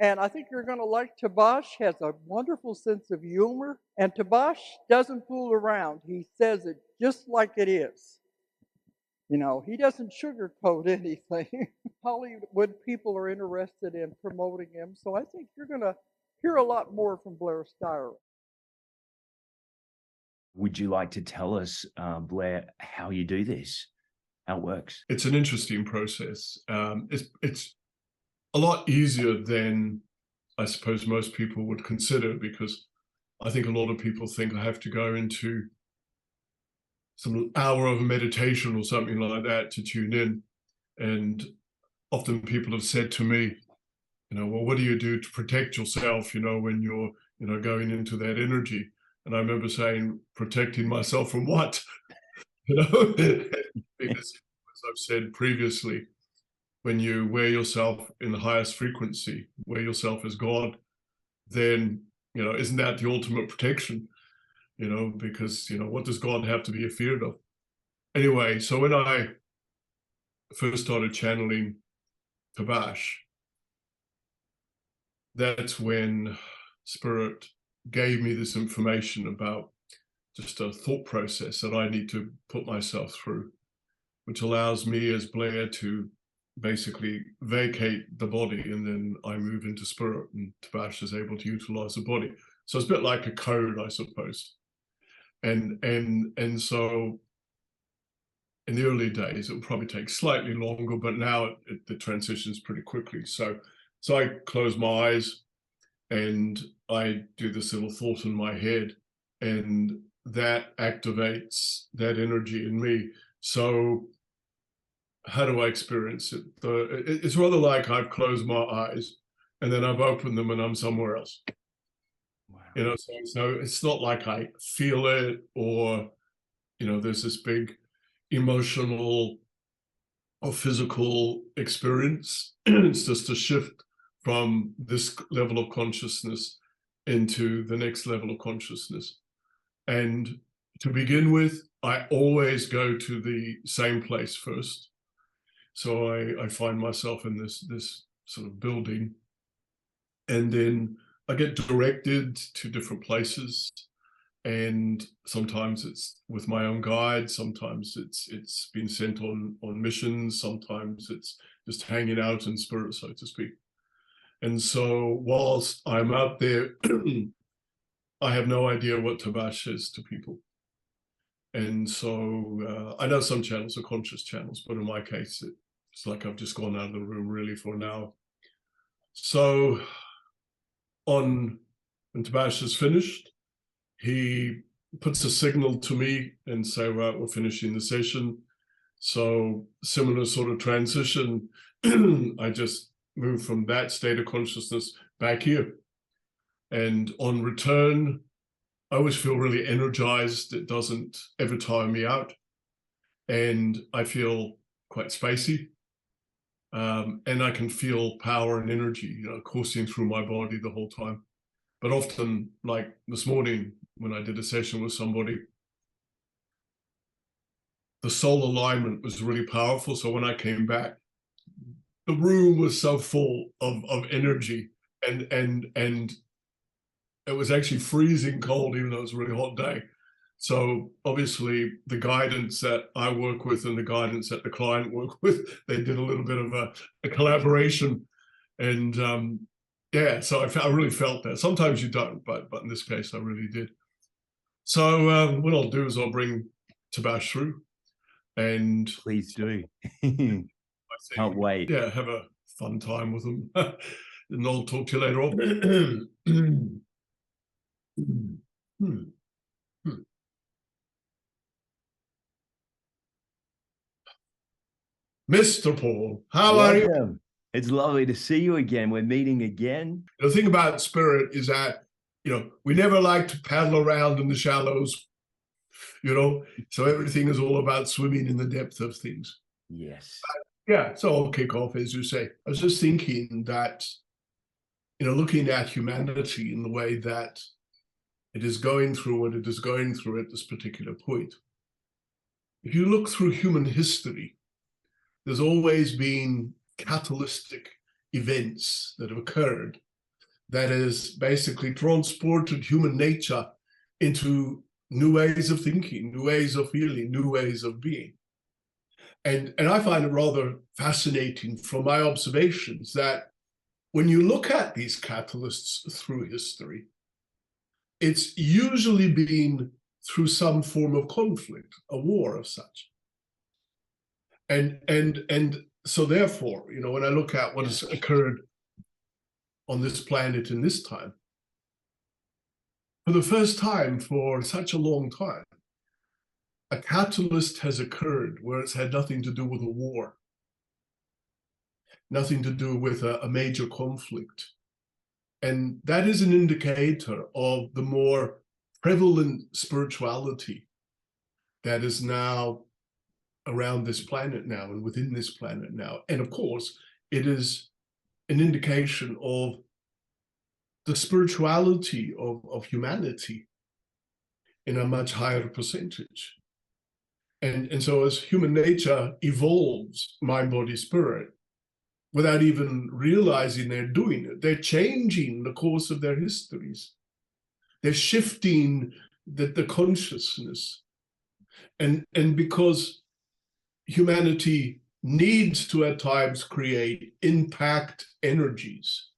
And I think you're going to like Tabaash. Has a wonderful sense of humor. And Tabaash doesn't fool around. He says it just like it is. You know, he doesn't sugarcoat anything. Hollywood people are interested in promoting him. So I think you're going to hear a lot more from Blair Styra. Would you like to tell us, Blair, how you do this, how it works? It's an interesting process. It's a lot easier than I suppose most people would consider, because I think a lot of people think I have to go into some hour of meditation or something like that to tune in. And often people have said to me, you know, well, what do you do to protect yourself, you know, when you're, you know, going into that energy? And I remember saying, protecting myself from what? You know, because as I've said previously, when you wear yourself in the highest frequency, wear yourself as God, then, you know, isn't that the ultimate protection? You know, because, you know, what does God have to be afeared of? Anyway, so when I first started channeling Tabaash, that's when Spirit gave me this information about just a thought process that I need to put myself through, which allows me as Blair to basically vacate the body, and then I move into spirit, and Tabaash is able to utilize the body. So it's a bit like a code, I suppose. And so in the early days, it would probably take slightly longer, but now the transitions pretty quickly. So I close my eyes and I do this little thought in my head, and that activates that energy in me. So how do I experience it? It's rather like I've closed my eyes and then I've opened them and I'm somewhere else. Wow. You know, so it's not like I feel it, or, you know, there's this big emotional or physical experience. It's just a shift from this level of consciousness into the next level of consciousness. And to begin with, I always go to the same place first. So I find myself in this sort of building, and then I get directed to different places. And sometimes it's with my own guide, sometimes it's been sent on missions, sometimes it's just hanging out in spirit, so to speak. And so whilst I'm out there, I have no idea what Tabaash is to people. And so I know some channels are conscious channels, but in my case, it's like I've just gone out of the room really for an hour. So when Tabaash is finished, he puts a signal to me and say, right, we're finishing the session. So similar sort of transition. I just move from that state of consciousness back here. And on return, I always feel really energized. It doesn't ever tire me out. And I feel quite spacey. And I can feel power and energy, you know, coursing through my body the whole time. But often, like this morning, when I did a session with somebody, the soul alignment was really powerful. So when I came back, the room was so full of energy, and it was actually freezing cold, even though it was a really hot day. So obviously the guidance that I work with and the guidance that the client work with, they did a little bit of a collaboration. And yeah, so I really felt that. Sometimes you don't, but in this case, I really did. So what I'll do is I'll bring Tabaash through. And please do. Can't wait. Yeah, have a fun time with them. And I'll talk to you later on. Mr. Paul, how are you? It's lovely to see you again. We're meeting again. The thing about spirit is that, you know, we never like to paddle around in the shallows, you know, so everything is all about swimming in the depth of things. Yes. Yeah, so I'll kick off, as you say. I was just thinking that, you know, looking at humanity in the way that it is going through what it is going through at this particular point. If you look through human history, there's always been catalytic events that have occurred that has basically transported human nature into new ways of thinking, new ways of feeling, new ways of being. And I find it rather fascinating from my observations that when you look at these catalysts through history, it's usually been through some form of conflict, a war of such. And so therefore, you know, when I look at what has occurred on this planet in this time, for the first time for such a long time, a catalyst has occurred where it's had nothing to do with a war, nothing to do with a major conflict. And that is an indicator of the more prevalent spirituality that is now around this planet now and within this planet now. And of course, it is an indication of the spirituality of humanity in a much higher percentage. And so as human nature evolves mind, body, spirit, without even realizing they're doing it, they're changing the course of their histories. They're shifting the consciousness. And because humanity needs to at times create impact energies,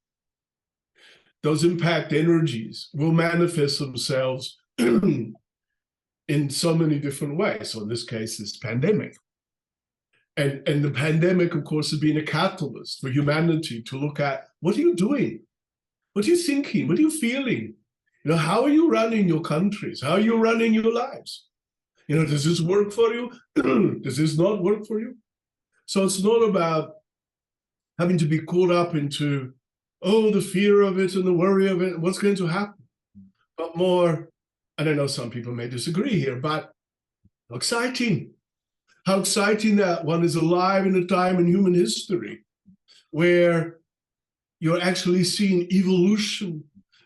those impact energies will manifest themselves in so many different ways. So in this case, this pandemic. And the pandemic, of course, has been a catalyst for humanity to look at, what are you doing? What are you thinking? What are you feeling? You know, how are you running your countries? How are you running your lives? You know, does this work for you? Does this not work for you? So it's not about having to be caught up into, oh, the fear of it and the worry of it, what's going to happen? But more, and I know some people may disagree here, but how exciting that one is alive in a time in human history where you're actually seeing evolution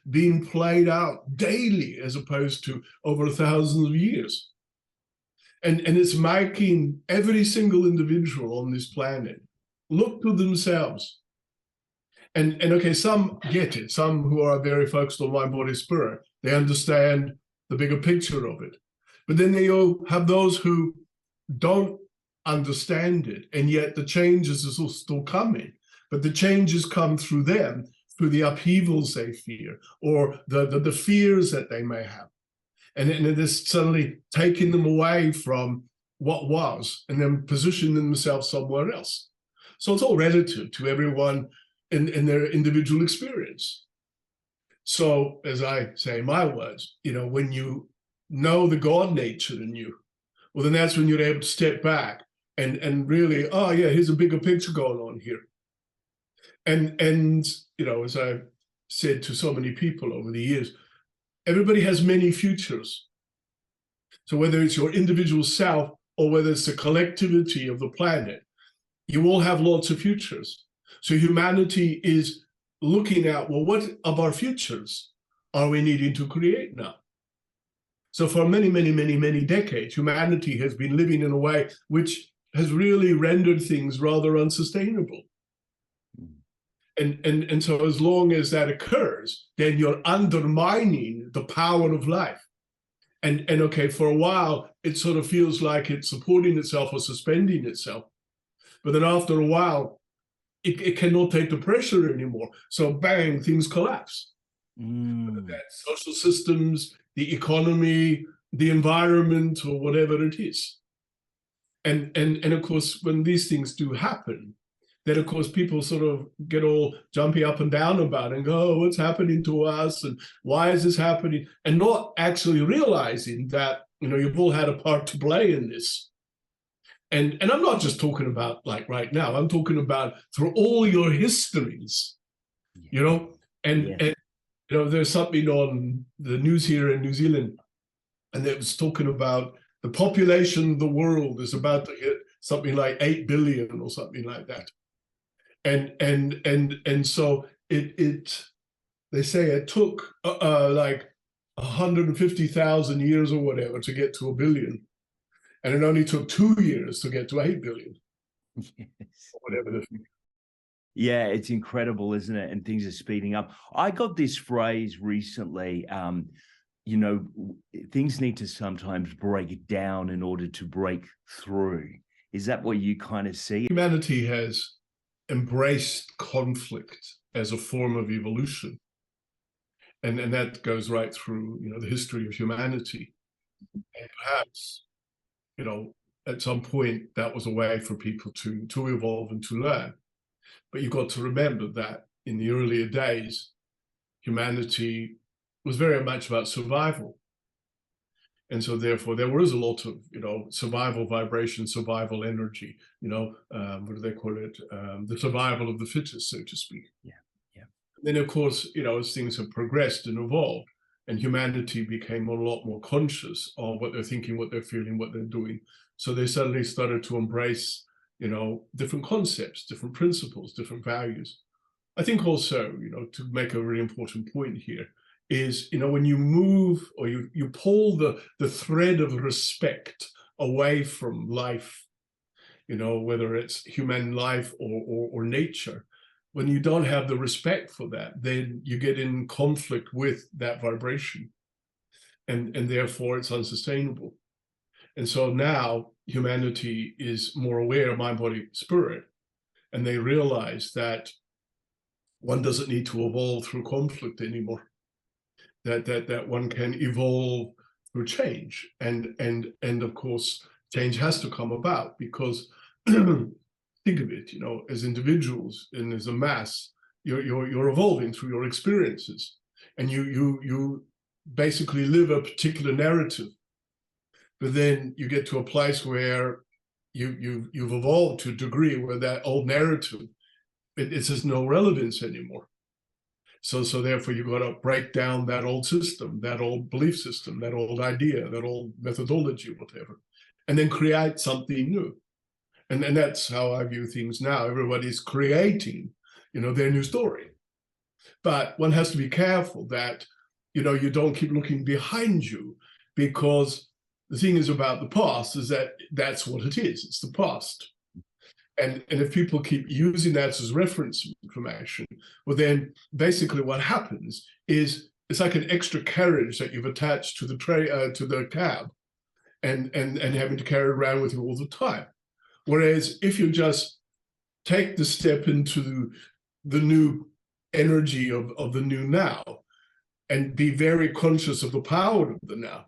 being played out daily as opposed to over thousands of years. And it's making every single individual on this planet look to themselves. And okay, some get it. Some who are very focused on mind, body, spirit, they understand the bigger picture of it. But then you have those who don't understand it, and yet the changes are still coming. But the changes come through them, through the upheavals they fear, or the fears that they may have. And it is suddenly taking them away from what was and then positioning themselves somewhere else. So it's all relative to everyone in their individual experience. So as I say in my words, you know, when you know the God nature in you, well, then that's when you're able to step back and really, oh yeah, here's a bigger picture going on here. And you know, as I've said to so many people over the years, everybody has many futures. So whether it's your individual self or whether it's the collectivity of the planet, you all have lots of futures. So humanity is looking at, well, what of our futures are we needing to create now? So for many decades, humanity has been living in a way which has really rendered things rather unsustainable. And so as long as that occurs, then you're undermining the power of life. And okay, for a while, it sort of feels like it's supporting itself or suspending itself. But then after a while, it cannot take the pressure anymore. So bang, things collapse. Whether that's social systems, the economy, the environment, or whatever it is. And of course, when these things do happen, then of course people sort of get all jumpy up and down about it and go, oh, what's happening to us and why is this happening? And not actually realizing that, you know, you've all had a part to play in this. And I'm not just talking about like right now, I'm talking about through all your histories, you know, and you know, there's something on the news here in New Zealand, and it was talking about the population of the world is about to hit something like 8 billion or something like that. And so they say it took like 150,000 years or whatever to get to 1 billion. And it only took 2 years to get to 8 billion. Yes. Or whatever the Yeah, it's incredible, isn't it? And things are speeding up. I got this phrase recently, you know, things need to sometimes break down in order to break through. Is that what you kind of see? Humanity has embraced conflict as a form of evolution. And that goes right through, the history of humanity. And perhaps, at some point that was a way for people to evolve and to learn. But you've got to remember that in the earlier days, humanity was very much about survival. And so therefore there was a lot of, survival vibration, survival energy, what do they call it? The survival of the fittest, so to speak. Yeah. Yeah. Then of course, as things have progressed and evolved, and humanity became a lot more conscious of what they're thinking, what they're feeling, what they're doing. So they suddenly started to embrace, different concepts, different principles, different values. I think also, to make a really important point here is, when you move or you pull the thread of respect away from life, whether it's human life or nature, when you don't have the respect for that, then you get in conflict with that vibration, and therefore it's unsustainable. And so now humanity is more aware of mind, body, spirit, and they realize that one doesn't need to evolve through conflict anymore. That one can evolve through change, and of course change has to come about because think of it, as individuals and as a mass, you're evolving through your experiences, and you basically live a particular narrative, but then you get to a place where you've evolved to a degree where that old narrative it has no relevance anymore. So therefore you've got to break down that old system, that old belief system, that old idea, that old methodology, whatever, and then create something new. And that's how I view things now. Everybody's creating, their new story. But one has to be careful that, you don't keep looking behind you, because the thing is about the past is that that's what it is. It's the past. And if people keep using that as reference information, well, then basically what happens is it's like an extra carriage that you've attached to the cab, and having to carry it around with you all the time. Whereas if you just take the step into the new energy of the new now and be very conscious of the power of the now,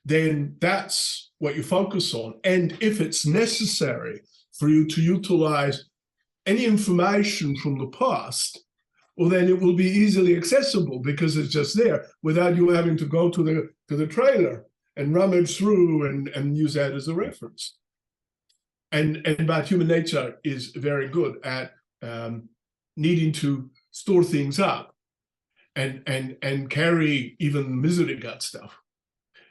then that's what you focus on. And if it's necessary for you to utilize any information from the past, well, then it will be easily accessible because it's just there without you having to go to the trailer and rummage through and use that as a reference. But human nature is very good at needing to store things up and carry even misery gut stuff.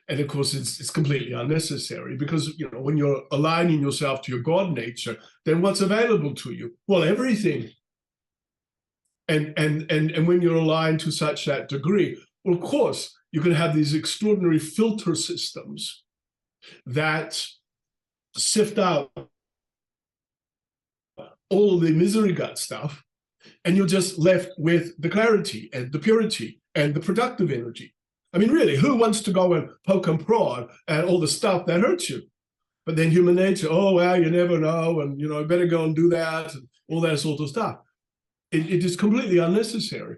And of course, it's completely unnecessary because, when you're aligning yourself to your God nature, then what's available to you? Well, everything. And when you're aligned to such that degree, well, of course, you can have these extraordinary filter systems that sift out all the misery gut stuff, and you're just left with the clarity and the purity and the productive energy. I mean, really, who wants to go and poke and prod at all the stuff that hurts you? But then human nature, oh, well, you never know, and, better go and do that, and all that sort of stuff. It is completely unnecessary.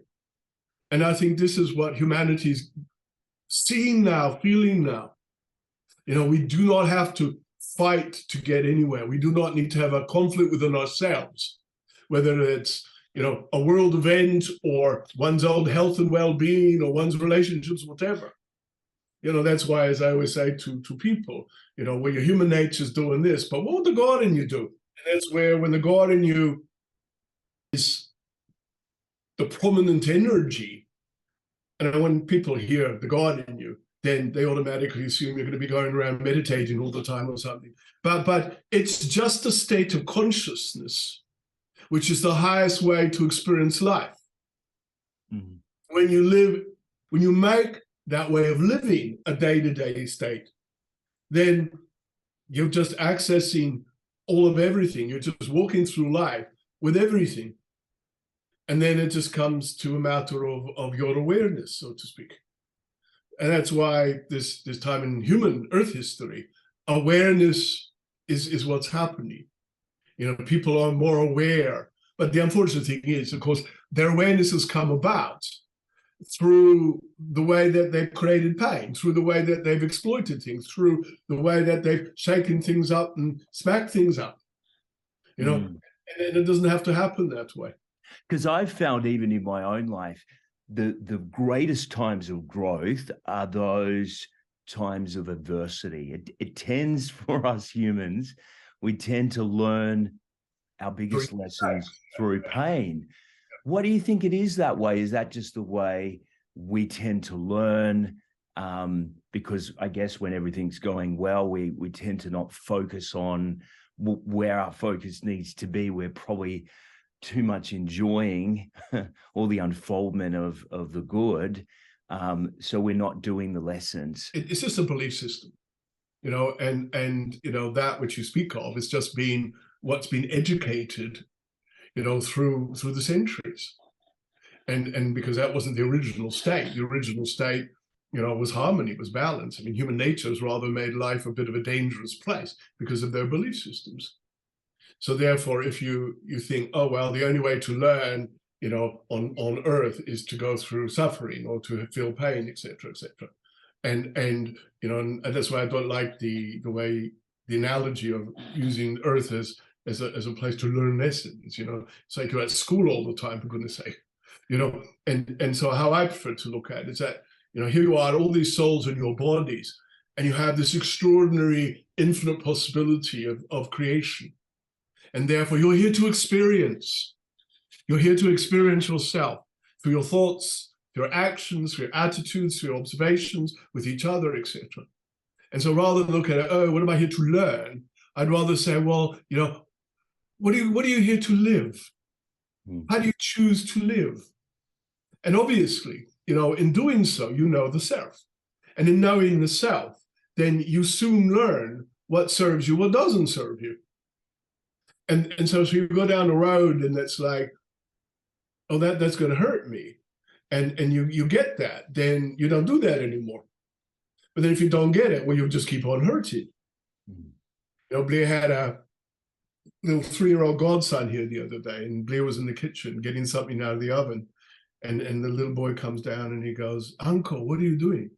And I think this is what humanity's seeing now, feeling now. We do not have to fight to get anywhere. We do not need to have a conflict within ourselves, whether it's a world event or one's own health and well-being or one's relationships, whatever. That's why, as I always say to people, well, your human nature is doing this, but what would the God in you do? And that's where, when the God in you is the prominent energy, and when people hear the God in you, then they automatically assume you're going to be going around meditating all the time or something. But it's just a state of consciousness, which is the highest way to experience life. Mm-hmm. When you make that way of living a day-to-day state, then you're just accessing all of everything. You're just walking through life with everything. And then it just comes to a matter of your awareness, so to speak. And that's why this time in human Earth history, awareness is what's happening. You know, people are more aware. But the unfortunate thing is, of course, their awareness has come about through the way that they've created pain, through the way that they've exploited things, through the way that they've shaken things up and smacked things up. You know, and it doesn't have to happen that way. Because I've found even in my own life, the greatest times of growth are those times of adversity. It tends for us humans, we tend to learn our biggest lessons through pain. What do you think it is that way? Is that just the way we tend to learn? Because I guess when everything's going well, we tend to not focus on where our focus needs to be. We're probably too much enjoying all the unfoldment of the good. So we're not doing the lessons. It's just a belief system, you know, and you know, that which you speak of is just being what's been educated, you know, through the centuries. And because that wasn't the original state. The original state, you know, was harmony, was balance. I mean, human nature has rather made life a bit of a dangerous place because of their belief systems. So therefore, if you think, oh, well, the only way to learn, you know, on Earth is to go through suffering or to feel pain, etc., etc. And you know, and that's why I don't like the way the analogy of using Earth as a place to learn lessons. You know, it's like you're at school all the time, for goodness sake. You know, and so how I prefer to look at it is that, you know, here you are, all these souls in your bodies, and you have this extraordinary infinite possibility of creation. And therefore, you're here to experience. You're here to experience yourself through your thoughts, your actions, through your attitudes, through your observations with each other, etc. And so rather than look at it, oh, what am I here to learn? I'd rather say, well, you know, what are you here to live? How do you choose to live? And obviously, you know, in doing so, you know the self. And in knowing the self, then you soon learn what serves you, what doesn't serve you. And so you go down the road and it's like, oh, that's going to hurt me. And you get that, then you don't do that anymore. But then if you don't get it, well, you'll just keep on hurting. You know, Blair had a little 3-year-old godson here the other day, and Blair was in the kitchen getting something out of the oven. And the little boy comes down and he goes, Uncle, what are you doing?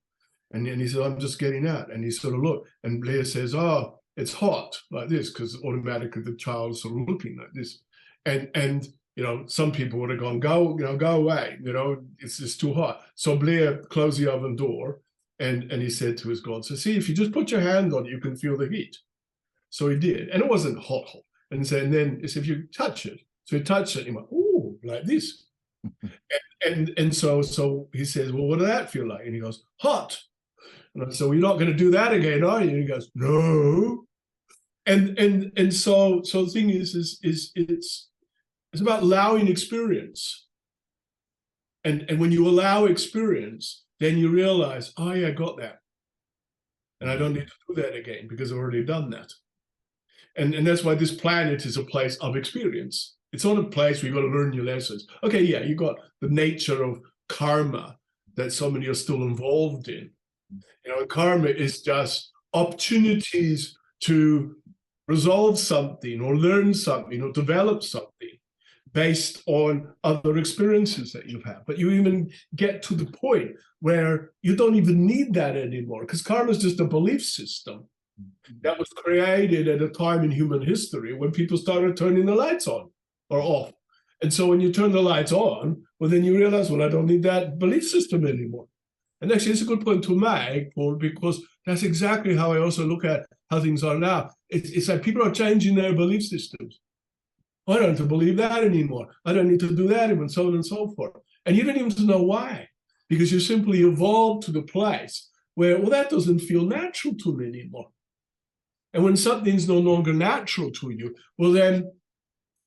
And he said, I'm just getting out. And he sort of looked, and Blair says, oh, it's hot, like this, because automatically the child's sort of looking like this. And you know, some people would have gone, go away, you know, it's too hot. So Blair closed the oven door and he said to his godson, see, if you just put your hand on it, you can feel the heat. So he did. And it wasn't hot. And then he said, if you touch it. So he touched it and he went, ooh, like this. And so he says, well, what did that feel like? And he goes, hot. And so you're not going to do that again, are you? And he goes, no. And so the thing is it's about allowing experience. And when you allow experience, then you realize, oh yeah, I got that. And I don't need to do that again because I've already done that. And that's why this planet is a place of experience. It's not a place where you've got to learn your lessons. Okay, yeah, you got the nature of karma that so many are still involved in. You know, karma is just opportunities to resolve something or learn something or develop something based on other experiences that you've had. But you even get to the point where you don't even need that anymore, because karma is just a belief system that was created at a time in human history when people started turning the lights on or off. And so when you turn the lights on, well, then you realize, well, I don't need that belief system anymore. And actually, it's a good point to make, Paul, because that's exactly how I also look at how things are now. It's like people are changing their belief systems. I don't have to believe that anymore. I don't need to do that, and so on and so forth. And you don't even know why, because you simply evolved to the place where, well, that doesn't feel natural to me anymore. And when something's no longer natural to you, well, then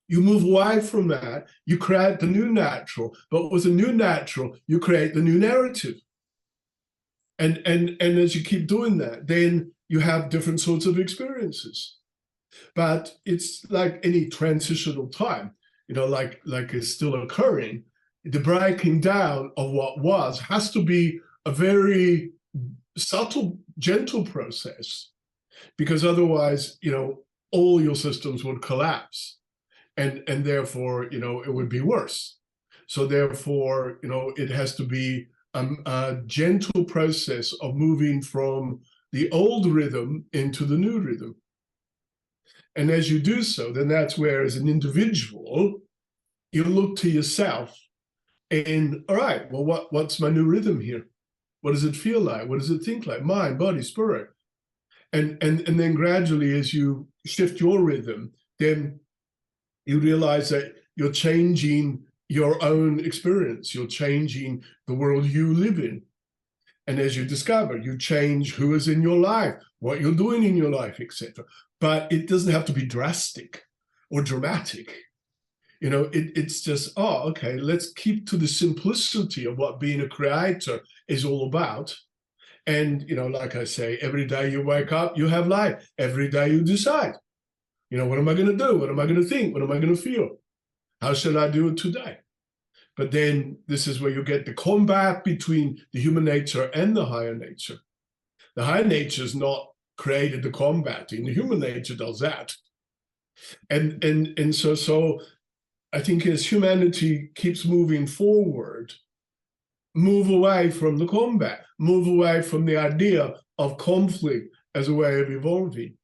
you move away from that. You create the new natural. But with the new natural, you create the new narrative. And as you keep doing that, then you have different sorts of experiences. But it's like any transitional time. like is still occurring, the breaking down of what was has to be a very subtle, gentle process, because otherwise, all your systems would collapse, and therefore, it would be worse. So therefore, it has to be a gentle process of moving from the old rhythm into the new rhythm. And as you do so, then that's where, as an individual, you look to yourself and, all right, well, what's my new rhythm here? What does it feel like? What does it think like? Mind, body, spirit. And then gradually, as you shift your rhythm, then you realize that you're changing your own experience. You're changing the world you live in. And as you discover, you change who is in your life, what you're doing in your life, etc. But it doesn't have to be drastic or dramatic. It's just, okay, let's keep to the simplicity of what being a creator is all about. And, like I say, every day you wake up, you have life. Every day you decide, what am I going to do? What am I going to think? What am I going to feel? How should I do it today? But then this is where you get the combat between the human nature and the higher nature. The higher nature is not created the combating. The human nature does that. And so I think as humanity keeps moving forward, move away from the combat, move away from the idea of conflict as a way of evolving.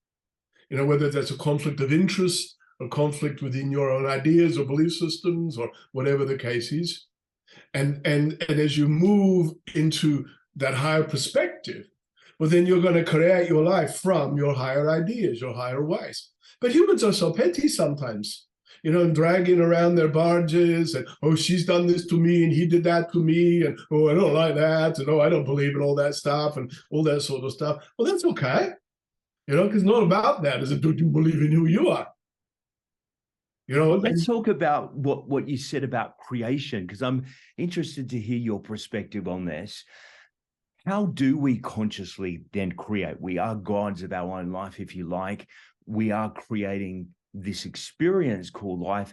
Whether that's a conflict of interest, or conflict within your own ideas or belief systems, or whatever the case is. And as you move into that higher perspective, well, then you're going to create your life from your higher ideas, your higher ways. But humans are so petty sometimes, and dragging around their barges, and, oh, she's done this to me, and he did that to me, and, oh, I don't like that, and, oh, I don't believe in all that stuff, and all that sort of stuff. Well, that's okay, because it's not about that. Is it, do you believe in who you are? Let's talk about what you said about creation, because I'm interested to hear your perspective on this. How do we consciously then create? We are gods of our own life, if you like. We are creating this experience called life.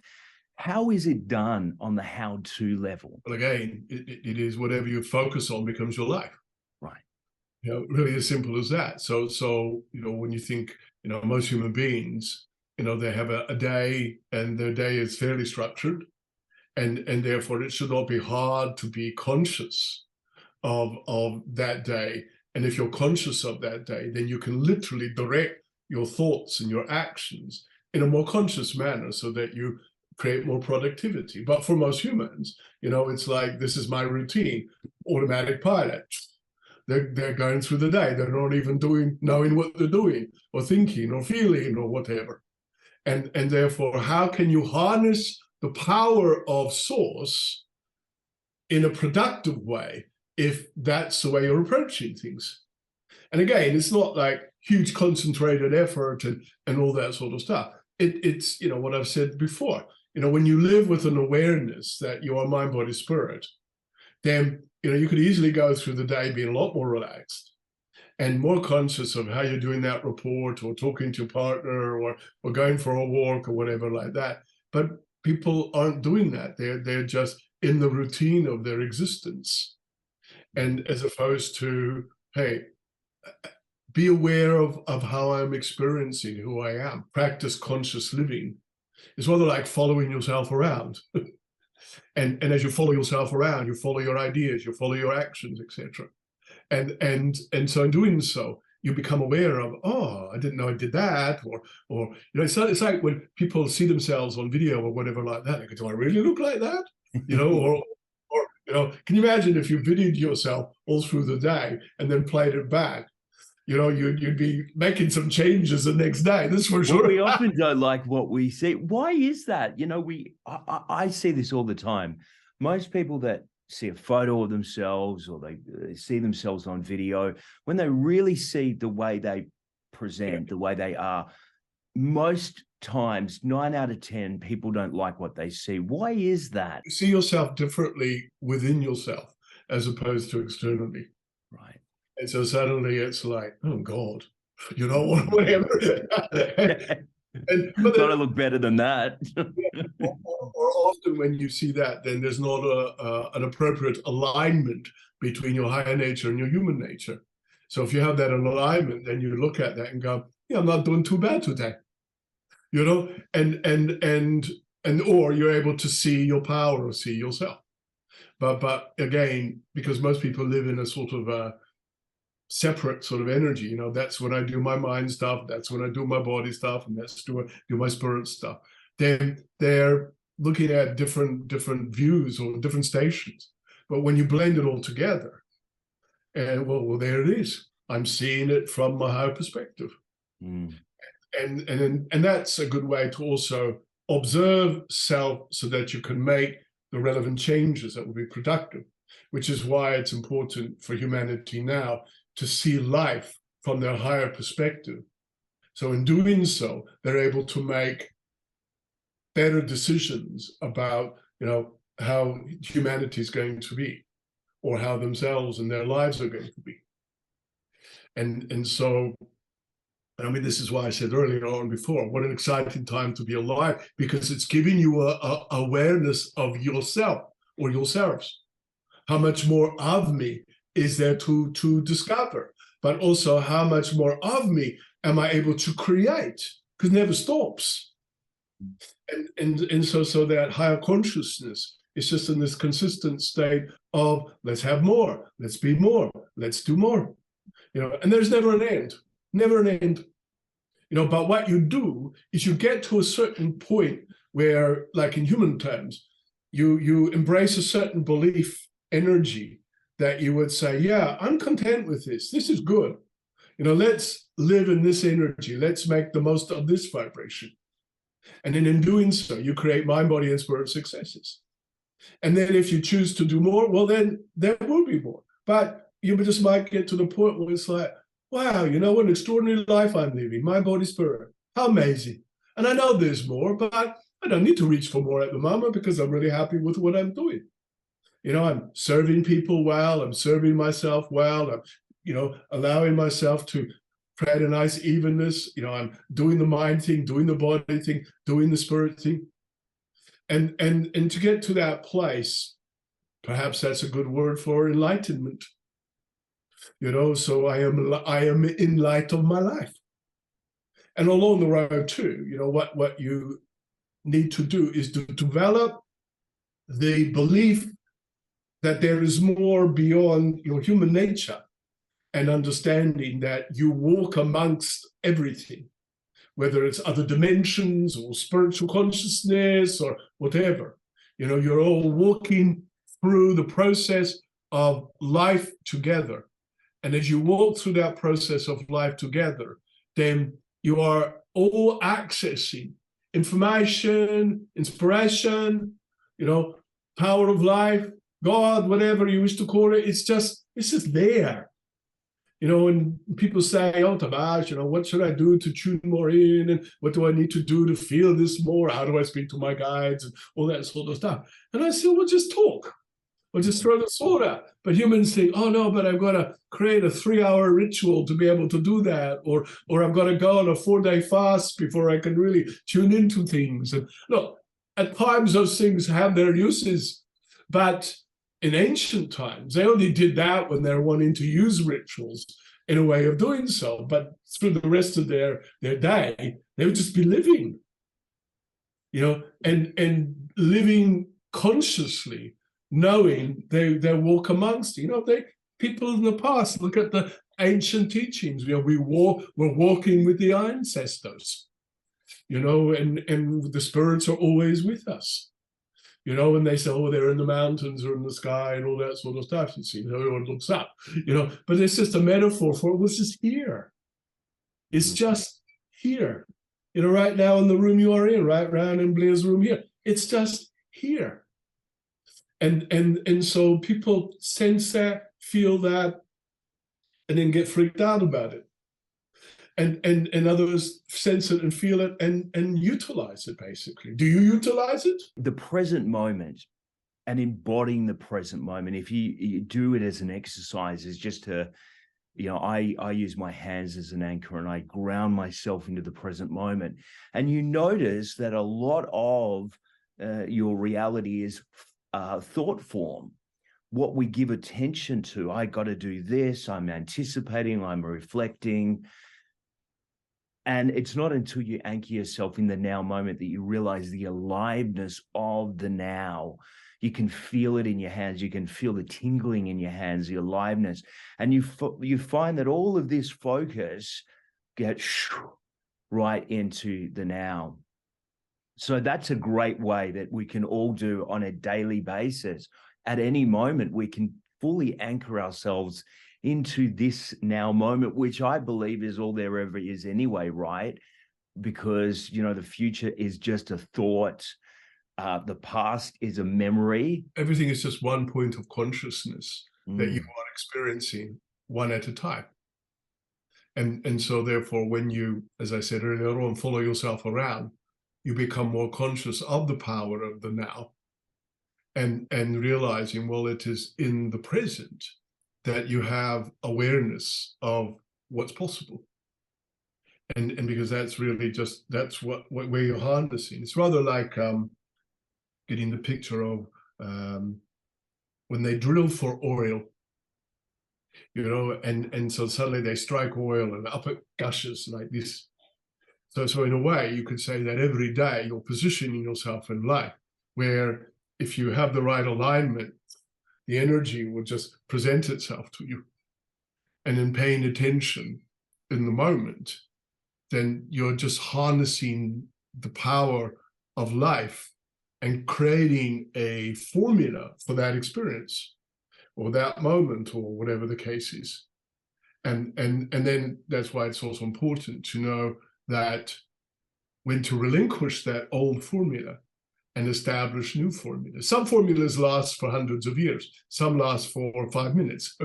How is it done on the how-to level? Well, again, it is whatever you focus on becomes your life. Right. Really as simple as that. So when you think, most human beings, they have a day, and their day is fairly structured, and therefore it should not be hard to be conscious of that day. And if you're conscious of that day, then you can literally direct your thoughts and your actions in a more conscious manner, so that you create more productivity. But for most humans, it's like, this is my routine, automatic pilot. They're going through the day. They're not even knowing what they're doing, or thinking, or feeling, or whatever. And therefore, how can you harness the power of source in a productive way if that's the way you're approaching things? And again, it's not like huge concentrated effort and all that sort of stuff. It's what I've said before. When you live with an awareness that you are mind, body, spirit, then you could easily go through the day being a lot more relaxed and more conscious of how you're doing that report, or talking to your partner, or going for a walk, or whatever like that. But people aren't doing that. They're just in the routine of their existence. And as opposed to, hey, be aware of how I'm experiencing who I am. Practice conscious living. It's rather like following yourself around. And as you follow yourself around, you follow your ideas, you follow your actions, etc. And so in doing so, you become aware of, oh, I didn't know I did that, or it's like when people see themselves on video or whatever like that, they go, do I really look like that? Or can you imagine if you videoed yourself all through the day and then played it back? You'd be making some changes the next day. That's for sure. Well, we often don't like what we see. Why is that? I see this all the time. Most people that see a photo of themselves, or they see themselves on video, when they really see the way they present, the way they are, most times 9 out of 10 people don't like what they see. Why is that? You see yourself differently within yourself as opposed to externally. Right. And so suddenly it's like, oh God, whatever. But Gotta then, look better than that. or often when you see that, then there's not an appropriate alignment between your higher nature and your human nature. So if you have that alignment, then you look at that and go, yeah, I'm not doing too bad today, you know, and or you're able to see your power or see yourself. But again, because most people live in a sort of a separate sort of energy, you know, that's when I do my mind stuff, that's when I do my body stuff, and that's do my spirit stuff. Then they're looking at different views or different stations. But when you blend it all together, and well, there it is. I'm seeing it from my higher perspective. Mm. And that's a good way to also observe self so that you can make the relevant changes that will be productive, which is why it's important for humanity now to see life from their higher perspective. So in doing so, they're able to make better decisions about, you know, how humanity is going to be, or how themselves and their lives are going to be. And so, I mean, this is why I said earlier on before, what an exciting time to be alive, because it's giving you a awareness of yourself or yourselves. How much more of me is there to discover, but also how much more of me am I able to create? Because it never stops. And so that higher consciousness is just in this consistent state of let's have more, let's be more, let's do more, you know, and there's never an end, never an end, you know. But what you do is you get to a certain point where, like in human terms, you embrace a certain belief energy that you would say, yeah, I'm content with this. This is good. You know, let's live in this energy. Let's make the most of this vibration. And then in doing so, you create mind, body, and spirit successes. And then if you choose to do more, well, then there will be more. But you just might get to the point where it's like, wow, you know, what an extraordinary life I'm living, mind, body, spirit. How amazing. And I know there's more, but I don't need to reach for more at the moment because I'm really happy with what I'm doing. You know, I'm serving people well, I'm serving myself well, I'm, you know, allowing myself to create a nice evenness. You know, I'm doing the mind thing, doing the body thing, doing the spirit thing. And to get to that place, perhaps that's a good word for enlightenment. You know, so I am in light of my life. And along the road too, you know, what you need to do is to develop the belief that there is more beyond your human nature, and understanding that you walk amongst everything, whether it's other dimensions or spiritual consciousness or whatever. You know, you're all walking through the process of life together. And as you walk through that process of life together, then you are all accessing information, inspiration, you know, power of life, God, whatever you wish to call it. It's just there. You know, and people say, oh, Tabaash, you know, what should I do to tune more in? And what do I need to do to feel this more? How do I speak to my guides? And all that sort of stuff. And I say, well, just talk. Or just throw the sword out. But humans think, oh, no, but I've got to create a 3-hour ritual to be able to do that. Or I've got to go on a 4-day fast before I can really tune into things. And look, at times those things have their uses. But in ancient times, they only did that when they're wanting to use rituals in a way of doing so. But through the rest of their day, they would just be living, you know, and living consciously, knowing they walk amongst, you know, people in the past, look at the ancient teachings, you know, we're walking with the ancestors, you know, and the spirits are always with us. You know, and they say, oh, they're in the mountains or in the sky and all that sort of stuff. You see, everyone looks up, you know, but it's just a metaphor for what's just here. It's just here. You know, right now in the room you are in, right around in Blair's room here. It's just here. And so people sense that, feel that, and then get freaked out about it. And others sense it and feel it and utilize it, basically. Do you utilize it? The present moment and embodying the present moment, if you do it as an exercise, is just to I use my hands as an anchor, and I ground myself into the present moment. And you notice that a lot of your reality is thought form, what we give attention to. I got to do this, I'm anticipating, I'm reflecting. And it's not until you anchor yourself in the now moment that you realize the aliveness of the now. You can feel it in your hands. You can feel the tingling in your hands, the aliveness. And you find that all of this focus gets right into the now. So that's a great way that we can all do on a daily basis. At any moment, we can fully anchor ourselves into this now moment, which I believe is all there ever is anyway, right? Because, the future is just a thought. The past is a memory. Everything is just one point of consciousness that you are experiencing one at a time. And so therefore, when you, as I said earlier on, follow yourself around, you become more conscious of the power of the now, and realizing, well, it is in the present that you have awareness of what's possible. And because that's really that's where you're harnessing. It's rather like getting the picture of when they drill for oil, and so suddenly they strike oil and up it gushes like this. So in a way, you could say that every day you're positioning yourself in life where if you have the right alignment, the energy will just present itself to you. And in paying attention in the moment, then you're just harnessing the power of life and creating a formula for that experience or that moment or whatever the case is. And then that's why it's also important to know that when to relinquish that old formula and establish new formulas. Some formulas last for hundreds of years. Some last for 5 minutes.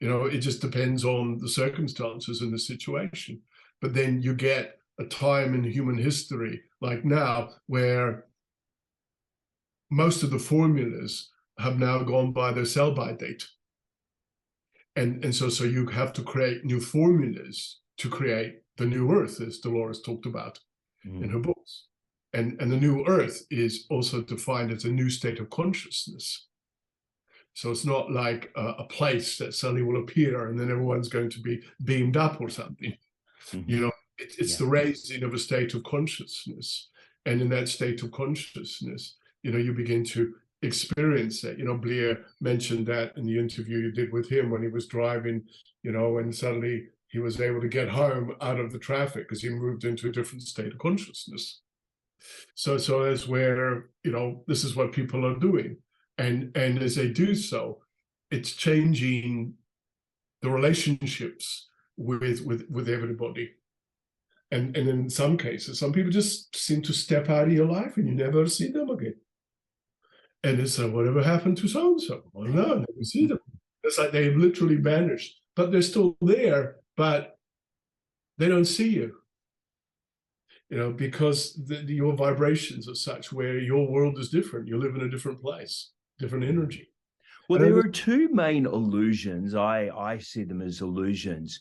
It just depends on the circumstances and the situation. But then you get a time in human history like now where most of the formulas have now gone by their sell-by date. And so you have to create new formulas to create the new earth, as Dolores talked about in her books. And the new earth is also defined as a new state of consciousness. So it's not like a place that suddenly will appear and then everyone's going to be beamed up or something. It's the raising of a state of consciousness. And in that state of consciousness, you begin to experience it. Blair mentioned that in the interview you did with him when he was driving, and suddenly he was able to get home out of the traffic because he moved into a different state of consciousness. So that's where, this is what people are doing. And as they do so, it's changing the relationships with everybody. And in some cases, some people just seem to step out of your life and you never see them again. And it's whatever happened to so-and-so? I don't know, never see them. It's like they've literally vanished, but they're still there, but they don't see you. Because your vibrations are such where your world is different. You live in a different place, different energy. Well, there are two main illusions. I see them as illusions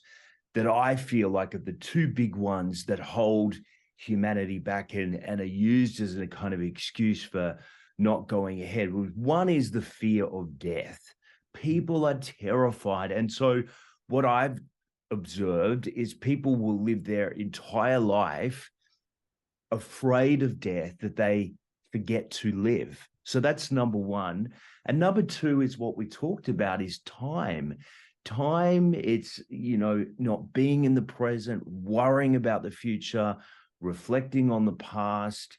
that I feel like are the two big ones that hold humanity back and are used as a kind of excuse for not going ahead. One is the fear of death. People are terrified. And so what I've observed is people will live their entire life afraid of death that they forget to live. So that's number one. And number two is what we talked about is time. Time, it's, not being in the present, worrying about the future, reflecting on the past.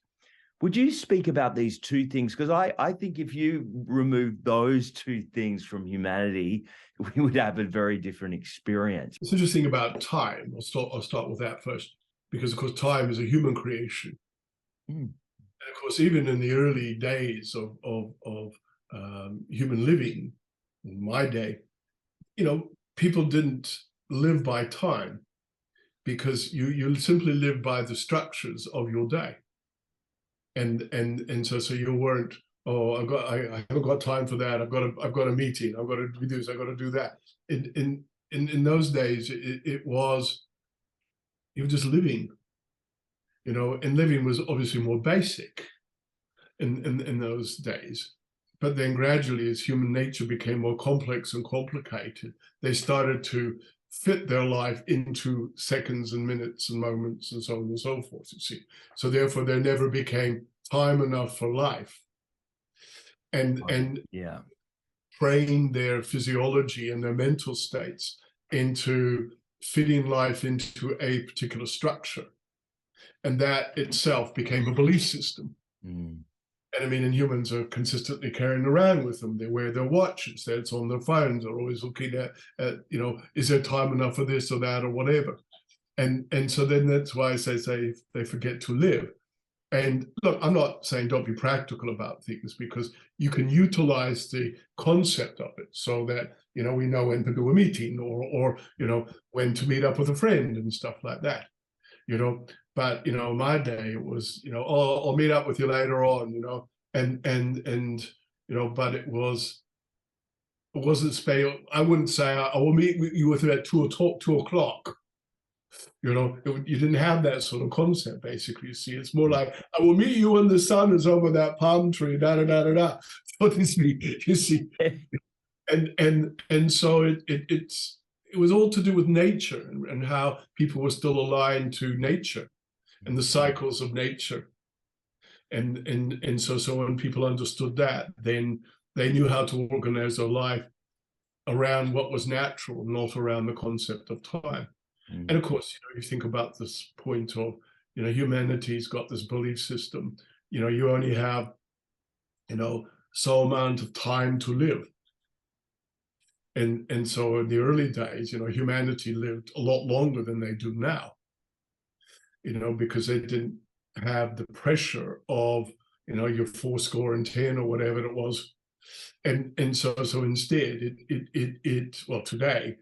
Would you speak about these two things? Because I think if you remove those two things from humanity, we would have a very different experience. It's interesting about time. I'll start with that first, because of course time is a human creation. And of course, even in the early days of human living, in my day, people didn't live by time because you simply live by the structures of your day. And so you weren't, I haven't got time for that. I've got a meeting. I've got to do this. I've got to do that. And in those days, you were just living, and living was obviously more basic in those days. But then gradually, as human nature became more complex and complicated, they started to fit their life into seconds and minutes and moments and so on and so forth, you see. So therefore, there never became time enough for life. And yeah, train their physiology and their mental states into fitting life into a particular structure. And that itself became a belief system. Mm. And I mean, and humans are consistently carrying around with them. They wear their watches, it's on their phones, they're always looking at is there time enough for this or that or whatever. And so then that's why I say they forget to live. And look, I'm not saying don't be practical about things, because you can utilize the concept of it so that, we know when to do a meeting or when to meet up with a friend and stuff like that, But, my day it was, oh, I'll meet up with you later on, and but it wasn't special. I wouldn't say I will meet you with you at 2 o'clock. You didn't have that sort of concept, basically. You see, it's more like, I will meet you when the sun is over that palm tree, da da da da da. So to speak, you see, and so it was all to do with nature and how people were still aligned to nature and the cycles of nature. And so when people understood that, then they knew how to organize their life around what was natural, not around the concept of time. And of course, you think about this point of, humanity's got this belief system. You only have, so amount of time to live. And so in the early days, humanity lived a lot longer than they do now, because they didn't have the pressure of, your 410 or whatever it was. And so instead, well, today,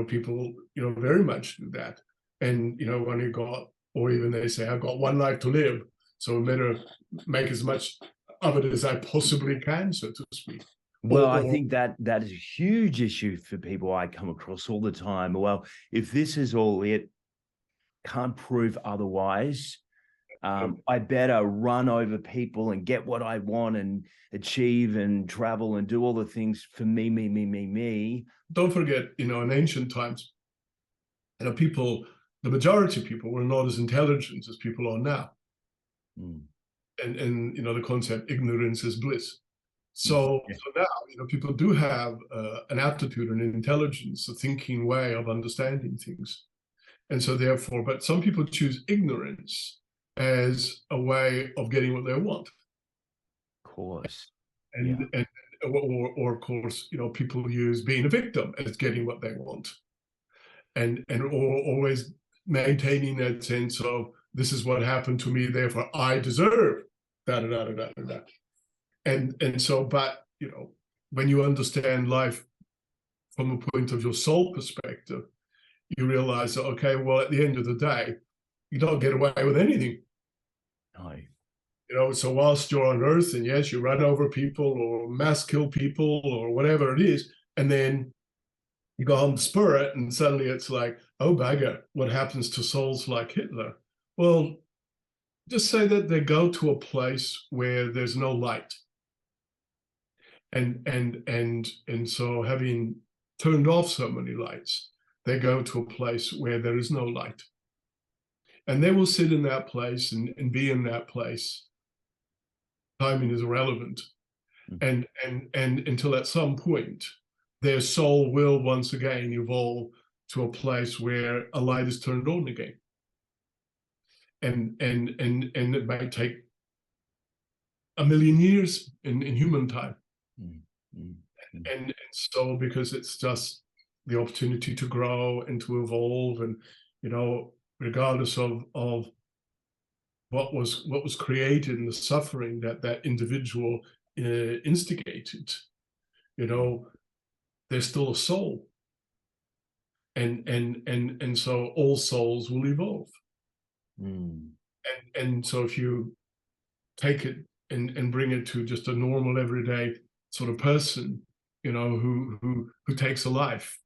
people, very much do that. And, when you got, or even they say, I've got one life to live, so I better make as much of it as I possibly can, so to speak. Well, I think that is a huge issue for people I come across all the time. Well, if this is all it, can't prove otherwise, I better run over people and get what I want and achieve and travel and do all the things for me. Don't forget, in ancient times, people, the majority of people were not as intelligent as people are now. And the concept, ignorance is bliss. So now, people do have an aptitude and an intelligence, a thinking way of understanding things. And so therefore, but some people choose ignorance as a way of getting what they want. Of course. Or of course, people use being a victim as getting what they want. And always maintaining that sense of, this is what happened to me, therefore I deserve da da da da da da. And so, but when you understand life from a point of your soul perspective, you realize that, okay, well, at the end of the day, you don't get away with anything. No. So whilst you're on earth, and yes, you run over people or mass kill people or whatever it is, and then you go home to spirit, and suddenly it's like, oh, bugger, what happens to souls like Hitler? Well, just say that they go to a place where there's no light. And so having turned off so many lights, they go to a place where there is no light. And they will sit in that place and be in that place. Timing is irrelevant. And until at some point, their soul will once again evolve to a place where a light is turned on again. And it might take 1,000,000 years in human time. And so, because it's just the opportunity to grow and to evolve, and regardless of what was created and the suffering that individual instigated, there's still a soul, and so all souls will evolve. And so if you take it and bring it to just a normal everyday sort of person, who takes a life,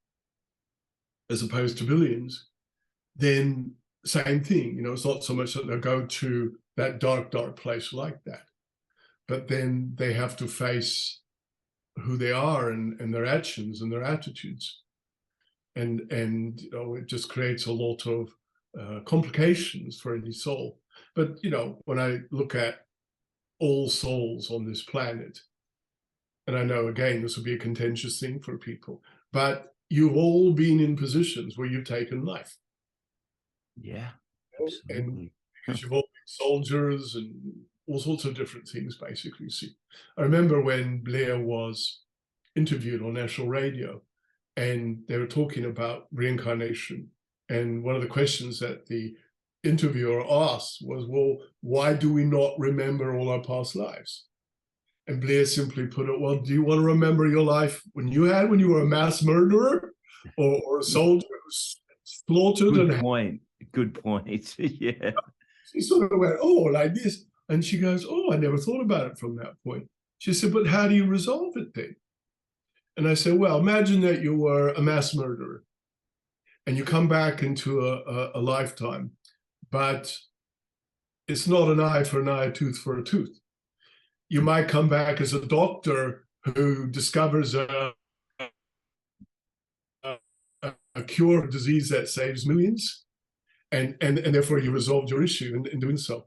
as opposed to billions, then same thing. You know, it's not so much that they'll go to that dark place like that, but then they have to face who they are and their actions and their attitudes. And you know, it just creates a lot of complications for any soul. But, you know, when I look at all souls on this planet, and I know, again, this will be a contentious thing for people, but you've all been in positions where you've taken life. Yeah, And absolutely. because you've all been soldiers and all sorts of different things, basically. See, I remember when Blair was interviewed on national radio, and they were talking about reincarnation. And one of the questions that the interviewer asked was, well, why do we not remember all our past lives? And Blair simply put it, well, do you want to remember your life when you were a mass murderer or a soldier who was slaughtered? Good point. Good point. Yeah. She sort of went, oh, like this. And she goes, oh, I never thought about it from that point. She said, but how do you resolve it then? And I said, well, imagine that you were a mass murderer and you come back into a lifetime, but it's not an eye for an eye, a tooth for a tooth. You might come back as a doctor who discovers a cure for a disease that saves millions, and therefore you resolved your issue in doing so.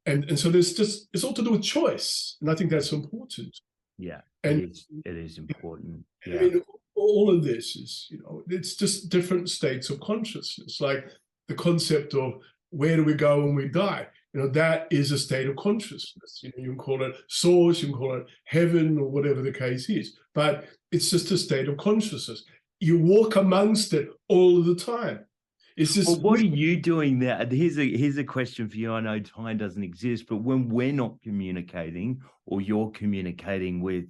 And so there's just, it's all to do with choice. And I think that's important. Yeah, and it is important. Yeah. I mean, all of this is, you know, it's just different states of consciousness, like the concept of where do we go when we die? You know, that is a state of consciousness. You know, you can call it source, you can call it heaven, or whatever the case is, but it's just a state of consciousness. You walk amongst it all of the time. It's just, well, what are you doing there? Here's a question for you. I know time doesn't exist, but when we're not communicating, or you're communicating with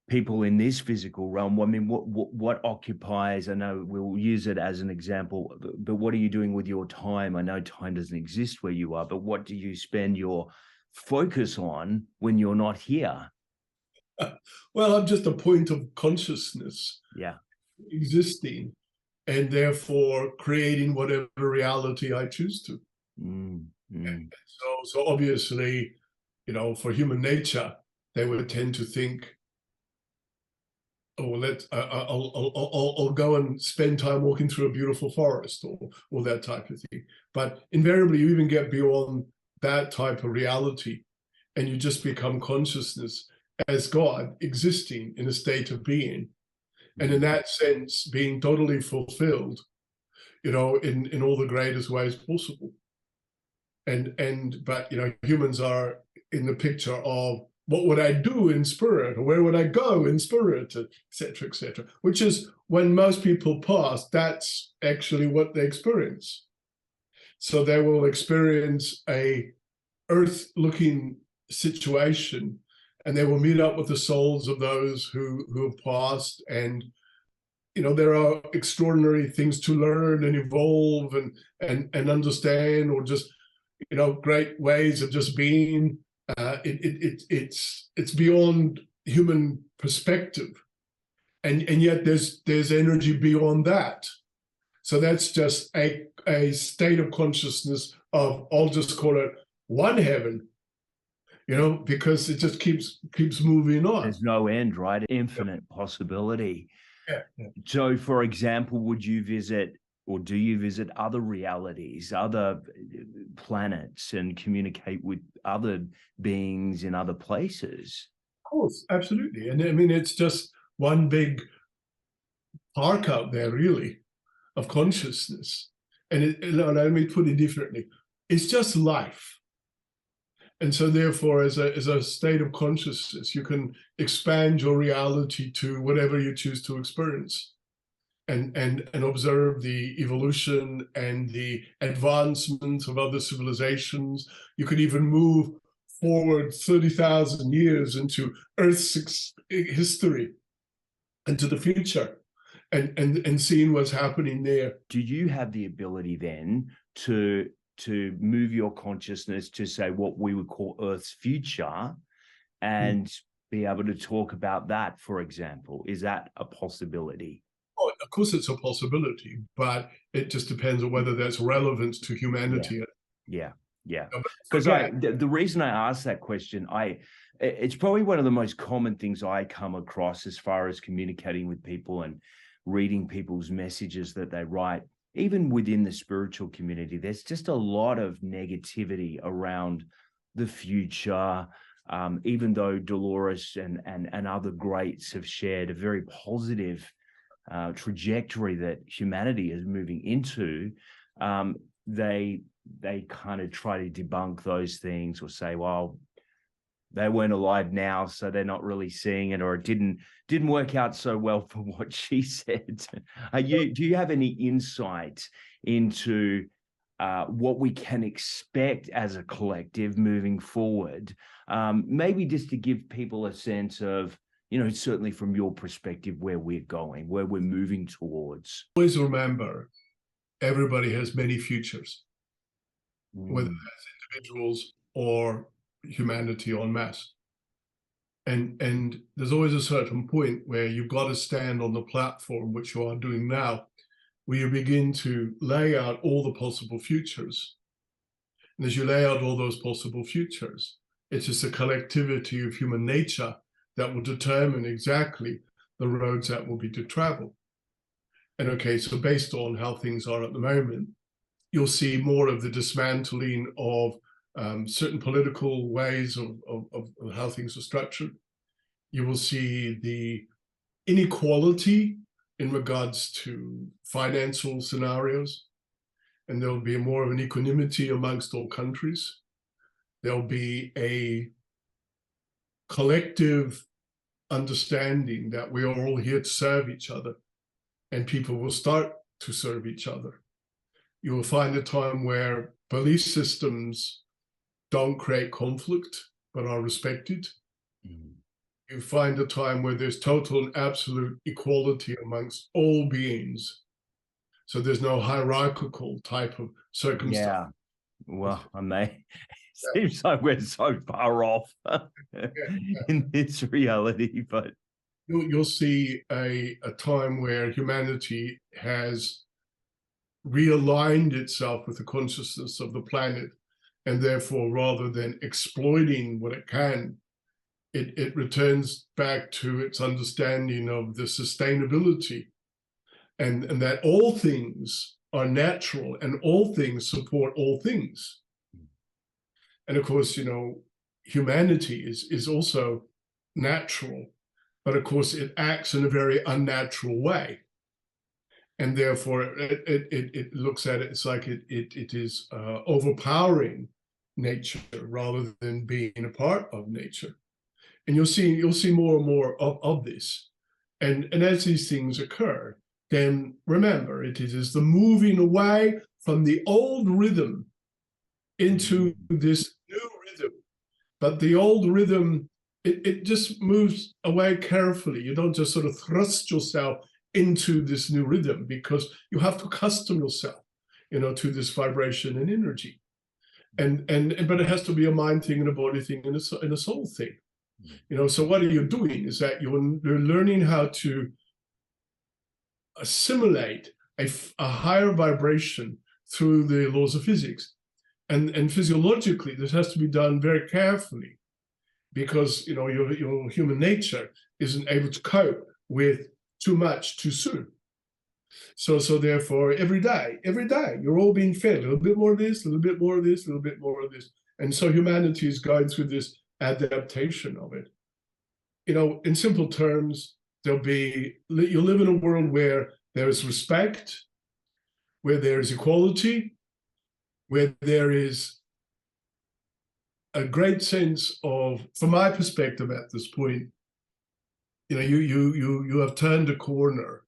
people in this physical realm, I mean, what occupies? I know we'll use it as an example, but what are you doing with your time? I know time doesn't exist where you are, but what do you spend your focus on when you're not here? well, I'm just a point of consciousness, Yeah, existing, and therefore creating whatever reality I choose to. So obviously, you know, for human nature, they would tend to think, oh, I'll go and spend time walking through a beautiful forest, or that type of thing. But invariably, you even get beyond that type of reality, and you just become consciousness as God, existing in a state of being, and in that sense, being totally fulfilled, you know, in all the greatest ways possible. But you know, humans are in the picture of, what would I do in spirit, or where would I go in spirit, etc., which is, when most people pass, that's actually what they experience. So they will experience a earth-looking situation, and they will meet up with the souls of those who have passed, and you know, there are extraordinary things to learn and evolve and understand, or just, you know, great ways of just being. It's beyond human perspective, and yet there's energy beyond that. So that's just a state of consciousness of, I'll just call it one heaven, you know, because it just keeps moving on. There's no end, right? Infinite possibility. Yeah. So, for example, would you visit, or do you visit other realities, other planets, and communicate with other beings in other places? Of course, absolutely. And I mean, it's just one big park out there, really, of consciousness. And let me put it differently. It's just life. And so therefore, as a state of consciousness, you can expand your reality to whatever you choose to experience, and observe the evolution and the advancement of other civilizations. You could even move forward 30,000 years into Earth's history and to the future, and seeing what's happening there. Do you have the ability then to move your consciousness to, say, what we would call Earth's future, and be able to talk about that, for example? Is that a possibility? Oh, of course, it's a possibility, but it just depends on whether that's relevant to humanity. Yeah. Because the reason I asked that question, it's probably one of the most common things I come across as far as communicating with people and reading people's messages that they write. Even within the spiritual community, there's just a lot of negativity around the future. Even though Dolores and other greats have shared a very positive trajectory that humanity is moving into, they kind of try to debunk those things or say, well, they weren't alive now, so they're not really seeing it, or it didn't work out so well for what she said. Do you have any insight into what we can expect as a collective moving forward? Maybe just to give people a sense of, certainly from your perspective, where we're going, where we're moving towards. Always remember, everybody has many futures, whether that's individuals or humanity en masse. And there's always a certain point where you've got to stand on the platform, which you are doing now, where you begin to lay out all the possible futures. And as you lay out all those possible futures, it's just a collectivity of human nature that will determine exactly the roads that will be to travel. And okay, so based on how things are at the moment, you'll see more of the dismantling of certain political ways of how things are structured. You will see the inequality in regards to financial scenarios, and there'll be more of an equanimity amongst all countries. There'll be a collective understanding that we are all here to serve each other, and people will start to serve each other. You will find a time where belief systems don't create conflict, but are respected. You find a time where there's total and absolute equality amongst all beings. So there's no hierarchical type of circumstance. Yeah. Well, seems like we're so far off in this reality, but you'll see a time where humanity has realigned itself with the consciousness of the planet, and therefore, rather than exploiting what it can, it returns back to its understanding of the sustainability, and that all things are natural and all things support all things. And of course, humanity is also natural, but of course it acts in a very unnatural way. And therefore it looks at it, it's like it is overpowering nature rather than being a part of nature. And you'll see more and more of this. And as these things occur, then remember, it is the moving away from the old rhythm into this new rhythm. But the old rhythm, it just moves away carefully. You don't just sort of thrust yourself into this new rhythm, because you have to accustom yourself, to this vibration and energy. But it has to be a mind thing and a body thing and a soul thing. So what are you doing is that you're learning how to assimilate a higher vibration through the laws of physics. And physiologically, this has to be done very carefully, because your human nature isn't able to cope with too much too soon. So therefore, every day, you're all being fed a little bit more of this, a little bit more of this, a little bit more of this. And so humanity is going through this adaptation of it. In simple terms, you'll live in a world where there is respect, where there is equality, where there is a great sense of, from my perspective at this point, you have turned a corner.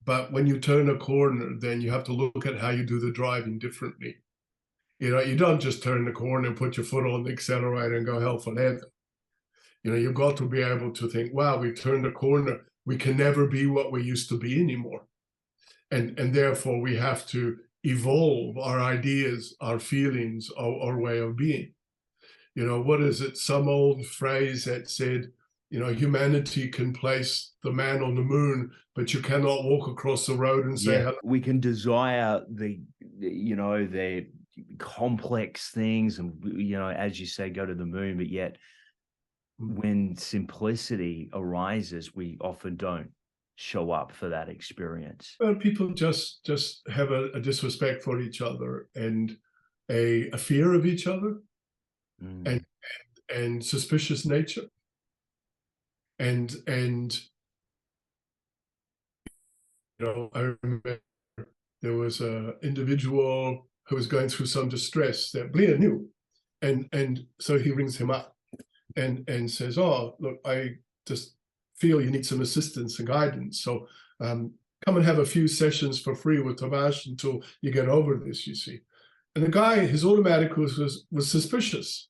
But when you turn a corner, then you have to look at how you do the driving differently. You don't just turn the corner and put your foot on the accelerator and go hell for leather. You've got to be able to think, wow, we turned a corner. We can never be what we used to be anymore. And therefore, we have to evolve our ideas, our feelings, our way of being. What is it? Some old phrase that said, humanity can place the man on the moon, but you cannot walk across the road and say hello. We can desire the complex things, and as you say, go to the moon, but yet when simplicity arises, we often don't show up for that experience. Well, people just have a disrespect for each other and a fear of each other, and suspicious nature. And I remember there was an individual who was going through some distress that Blair knew, and so he rings him up and says, "Oh, look, I just feel you need some assistance and guidance, so come and have a few sessions for free with Tabaash until you get over this, you see." And the guy, his automatic was suspicious.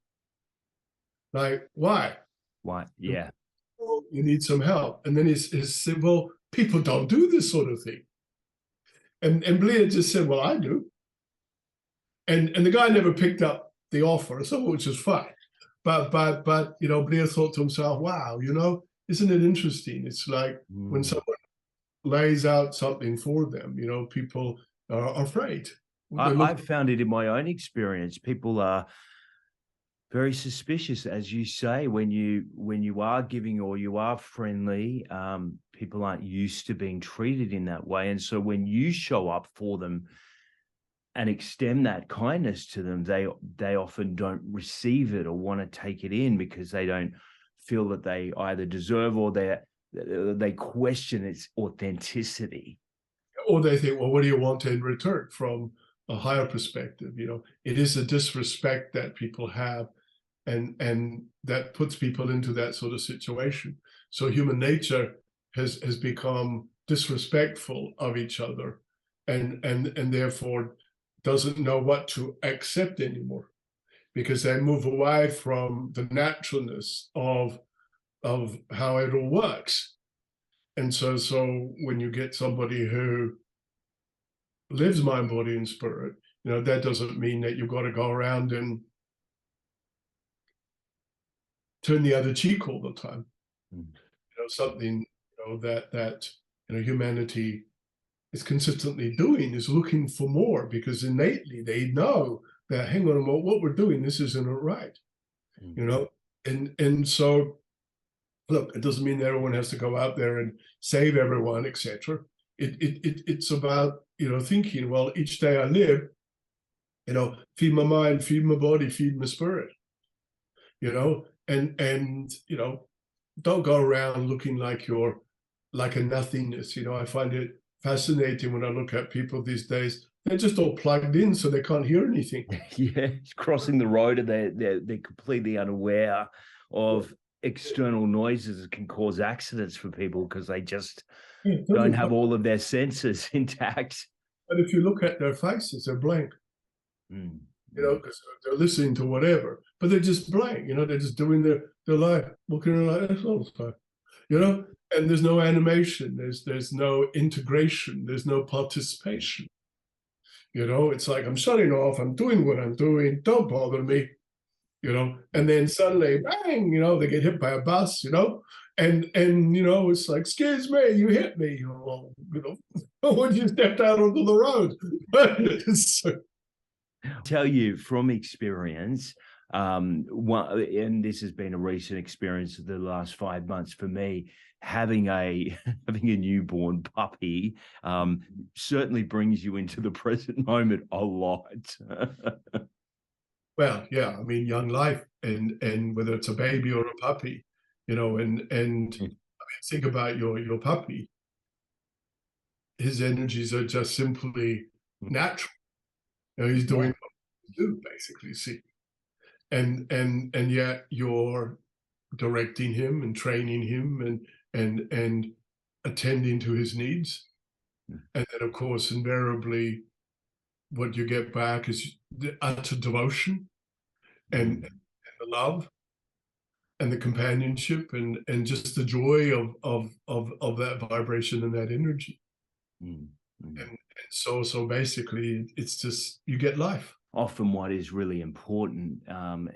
Like, why? Why? Yeah. "Oh, you need some help." And then he said, "Well, people don't do this sort of thing." And Blair just said, "Well, I do." And the guy never picked up the offer, so which is fine. But Blair thought to himself, "Wow, isn't it interesting? It's like when someone lays out something for them, people are afraid." I've found it in my own experience. People are very suspicious, as you say, when you are giving or you are friendly. People aren't used to being treated in that way, and so when you show up for them and extend that kindness to them, they often don't receive it or want to take it in because they don't feel that they either deserve or they question its authenticity. Or they think, well, what do you want in return from a higher perspective? It is a disrespect that people have, and that puts people into that sort of situation. So human nature has become disrespectful of each other, and therefore doesn't know what to accept anymore, because they move away from the naturalness of how it all works. And so when you get somebody who lives mind, body, and spirit, that doesn't mean that you've got to go around and turn the other cheek all the time. Something that humanity is consistently doing is looking for more, because innately they know that, hang on a moment, what we're doing, this isn't right. And so, look, it doesn't mean that everyone has to go out there and save everyone, etc. It's about thinking, well, each day I live, feed my mind, feed my body, feed my spirit, and don't go around looking like you're like a nothingness. I find it fascinating when I look at people these days. They're just all plugged in, so they can't hear anything. Yeah, crossing the road, and they're completely unaware of external noises that can cause accidents for people because they just don't have all of their senses intact. But if you look at their faces, they're blank. Because they're listening to whatever, but they're just blank. They're just doing their life, looking like this all the time. And there's no animation, there's no integration, there's no participation. It's like, I'm shutting off, I'm doing what I'm doing, don't bother me. And then suddenly, bang, they get hit by a bus, and it's like, excuse me, you hit me. When you stepped out onto the road. Tell you from experience, and this has been a recent experience of the last 5 months for me, having a newborn puppy certainly brings you into the present moment a lot. Well, yeah, I mean, young life, and whether it's a baby or a puppy, and I mean, think about your puppy. His energies are just simply natural. He's doing what he do, basically, see. And yet you're directing him and training him and attending to his needs. And then, of course, invariably, what you get back is the utter devotion and the love and the companionship and just the joy of that vibration and that energy. And so basically, it's just, you get life. often what is really important.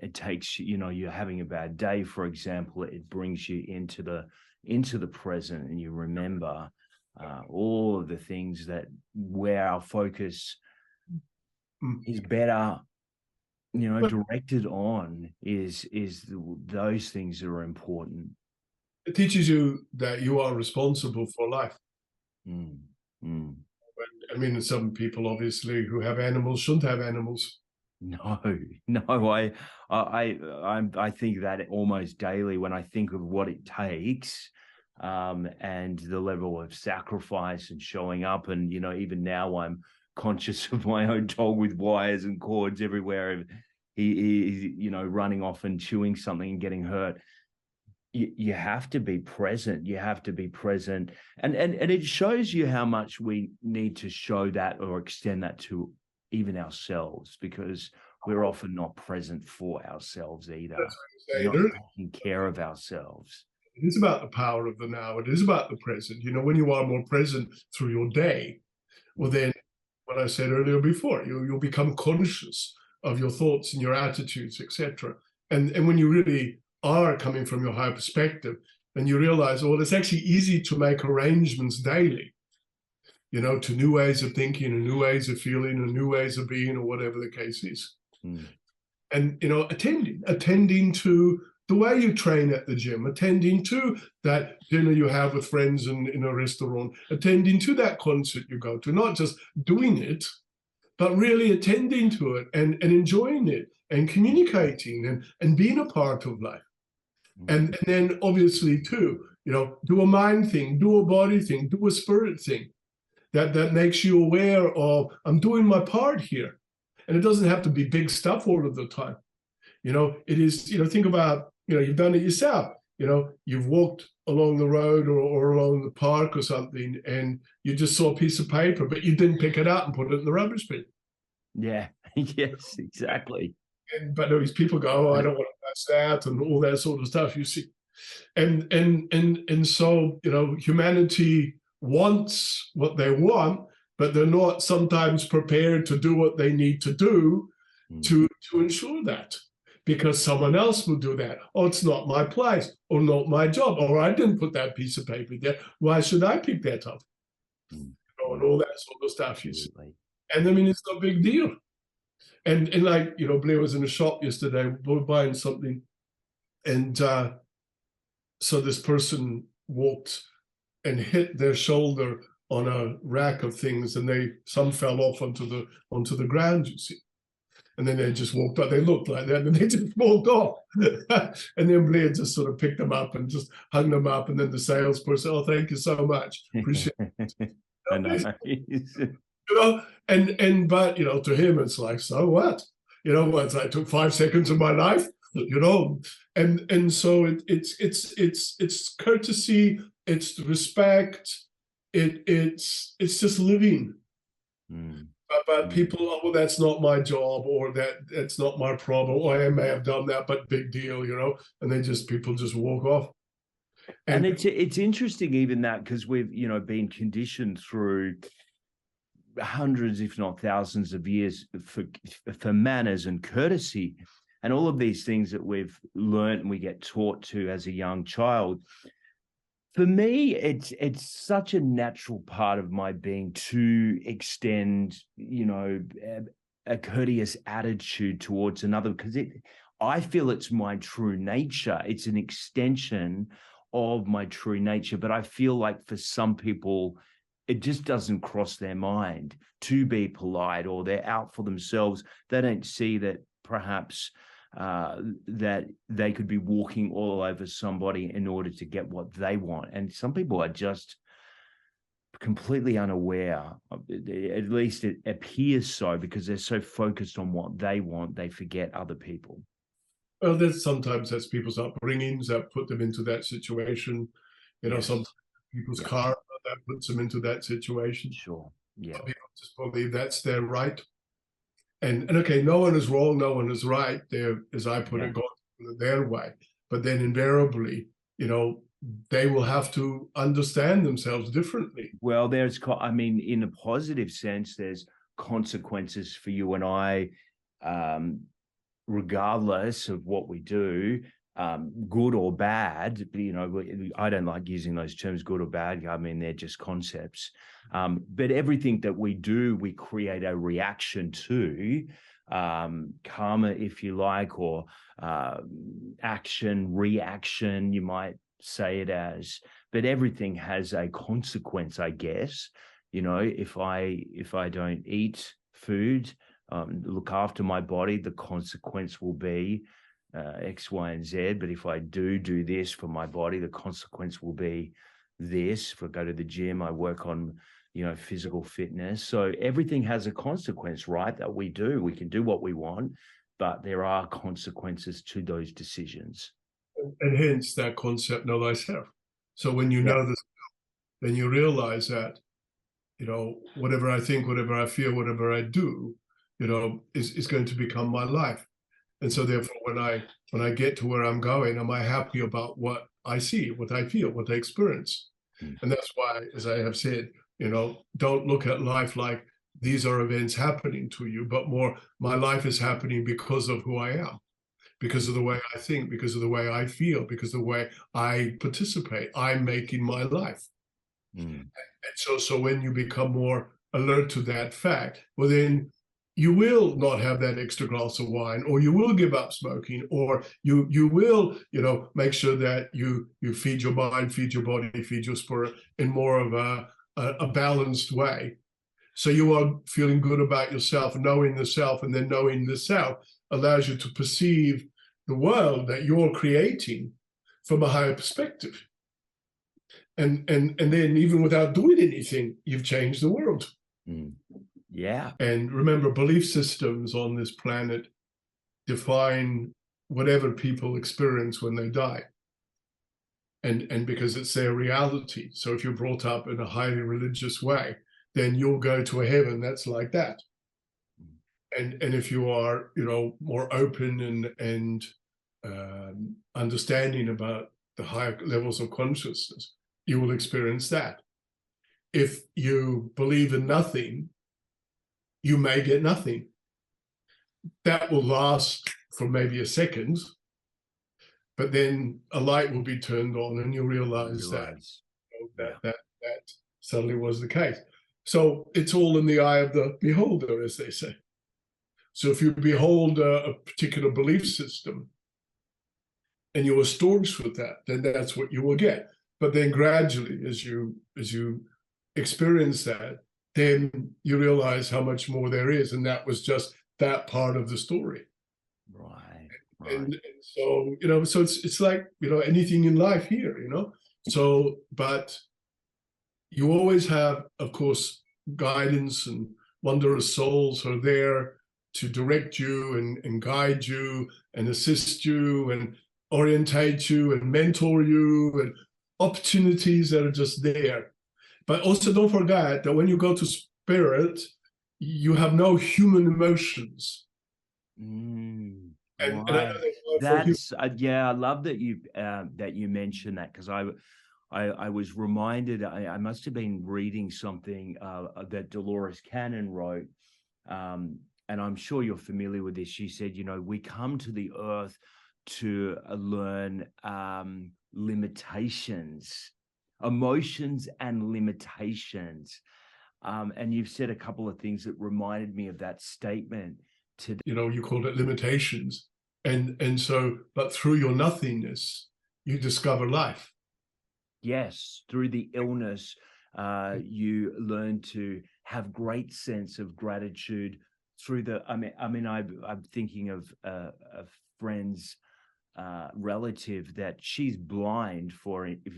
It takes, you're having a bad day, for example, it brings you into the present, and you remember all of the things that where our focus is better, directed on is those things that are important. It teaches you that you are responsible for life. I mean, some people obviously who have animals shouldn't have animals. No, I think that almost daily when I think of what it takes, and the level of sacrifice and showing up, and even now I'm conscious of my own dog with wires and cords everywhere. He's running off and chewing something and getting hurt. You have to be present. You have to be present, and it shows you how much we need to show that or extend that to even ourselves, because we're often not present for ourselves either. We're not taking care of ourselves. It is about the power of the now. It is about the present. When you are more present through your day, well, then what I said earlier before, you'll become conscious of your thoughts and your attitudes, etc. And when you really are coming from your higher perspective, and you realize, well, it's actually easy to make arrangements daily, to new ways of thinking and new ways of feeling and new ways of being, or whatever the case is. And, attending to the way you train at the gym, attending to that dinner you have with friends in a restaurant, attending to that concert you go to, not just doing it, but really attending to it and enjoying it and communicating and being a part of life. And then obviously too, do a mind thing, do a body thing, do a spirit thing that makes you aware of, I'm doing my part here. And it doesn't have to be big stuff all of the time. It is, think about, you've done it yourself. You've walked along the road or along the park or something, and you just saw a piece of paper, but you didn't pick it up and put it in the rubbish bin. Yeah, yes, exactly. But these people go, oh, I don't want to touch that, and all that sort of stuff, you see. And so, humanity wants what they want, but they're not sometimes prepared to do what they need to do to ensure that, because someone else will do that. Oh, it's not my place, or not my job, or I didn't put that piece of paper there. Why should I pick that up? And all that sort of stuff, you see. And I mean, it's no big deal. And like, Blair was in a shop yesterday, we were buying something. And so this person walked and hit their shoulder on a rack of things, and some fell off onto the ground, you see. And then they just walked up. They looked like that, and they just walked off. And then Blair just sort of picked them up and just hung them up. And then the salesperson, oh, thank you so much. Appreciate it. But to him, it's like, so what? It's like, took 5 seconds of my life, and so it's courtesy, it's respect, it's just living. But people, oh, well, that's not my job, or that's not my problem, or I may have done that, but big deal, and people just walk off. And it's interesting even that, because we've been conditioned through hundreds, if not thousands of years for manners and courtesy, and all of these things that we've learned and we get taught to as a young child. For me, it's such a natural part of my being to extend, a courteous attitude towards another, because I feel it's my true nature. It's an extension of my true nature. But I feel like for some people, it just doesn't cross their mind to be polite, or they're out for themselves. They don't see that perhaps that they could be walking all over somebody in order to get what they want. And some people are just completely unaware, at least it appears so, because they're so focused on what they want, they forget other people. Well, sometimes that's people's upbringings that put them into that situation. Sometimes people's karma that puts them into that situation. Sure. Yeah. Some people just believe that's their right. And okay, no one is wrong, no one is right. They're, as I put it, going their way. But then invariably, they will have to understand themselves differently. Well, in a positive sense, there's consequences for you and I regardless of what we do, good or bad, you know, I don't like using those terms, good or bad. I mean, they're just concepts. But everything that we do, we create a reaction to, karma, if you like, or action, reaction, you might say it as. But everything has a consequence, I guess. You know, if I don't eat food, look after my body, the consequence will be X, Y, and Z. But if I do this for my body, the consequence will be this. If I go to the gym, I work on, you know, physical fitness. So everything has a consequence, right? That we do. We can do what we want, but there are consequences to those decisions. And hence that concept, know thyself. So when you know this, then you realize that, you know, whatever I think, whatever I feel, whatever I do, you know, is going to become my life. And so therefore, when I get to where I'm going, am I happy about what I see, what I feel, what I experience? And that's why, as I have said, you know, don't look at life like these are events happening to you, but more, my life is happening because of who I am, because of the way I think, because of the way I feel, because of the way I participate. I'm making my life. And so when you become more alert to that fact, well, then you will not have that extra glass of wine, or you will give up smoking, or you will, you know, make sure that you feed your mind, feed your body, feed your spirit in more of a balanced way. So you are feeling good about yourself, knowing the self, and then knowing the self allows you to perceive the world that you're creating from a higher perspective. And then even without doing anything, you've changed the world. Yeah. And remember, belief systems on this planet define whatever people experience when they die. And because it's their reality. So if you're brought up in a highly religious way, then you'll go to a heaven that's like that. And if you are, you know, more open and understanding about the higher levels of consciousness, you will experience that. If you believe in nothing, you may get nothing. That will last for maybe a second, but then a light will be turned on and you'll realize that suddenly was the case. So it's all in the eye of the beholder, as they say. So if you behold a particular belief system and you are staunch with that, then that's what you will get. But then gradually, as you experience that, then you realize how much more there is. And that was just that part of the story. Right. And so, you know, so it's like, you know, anything in life here, you know. So, but you always have, of course, guidance, and wondrous souls are there to direct you and guide you and assist you and orientate you and mentor you, and opportunities that are just there. But also don't forget that when you go to spirit, you have no human emotions. And Right. That's I love that you mentioned that, because I was reminded, I must have been reading something that Dolores Cannon wrote, and I'm sure you're familiar with this. She said, you know, we come to the earth to learn limitations, emotions and limitations. And you've said a couple of things that reminded me of that statement today. You know, you called it limitations. And so, but through your nothingness, you discover life. Yes, through the illness, you learn to have great sense of gratitude through the, I'm thinking of a friend's relative that she's blind,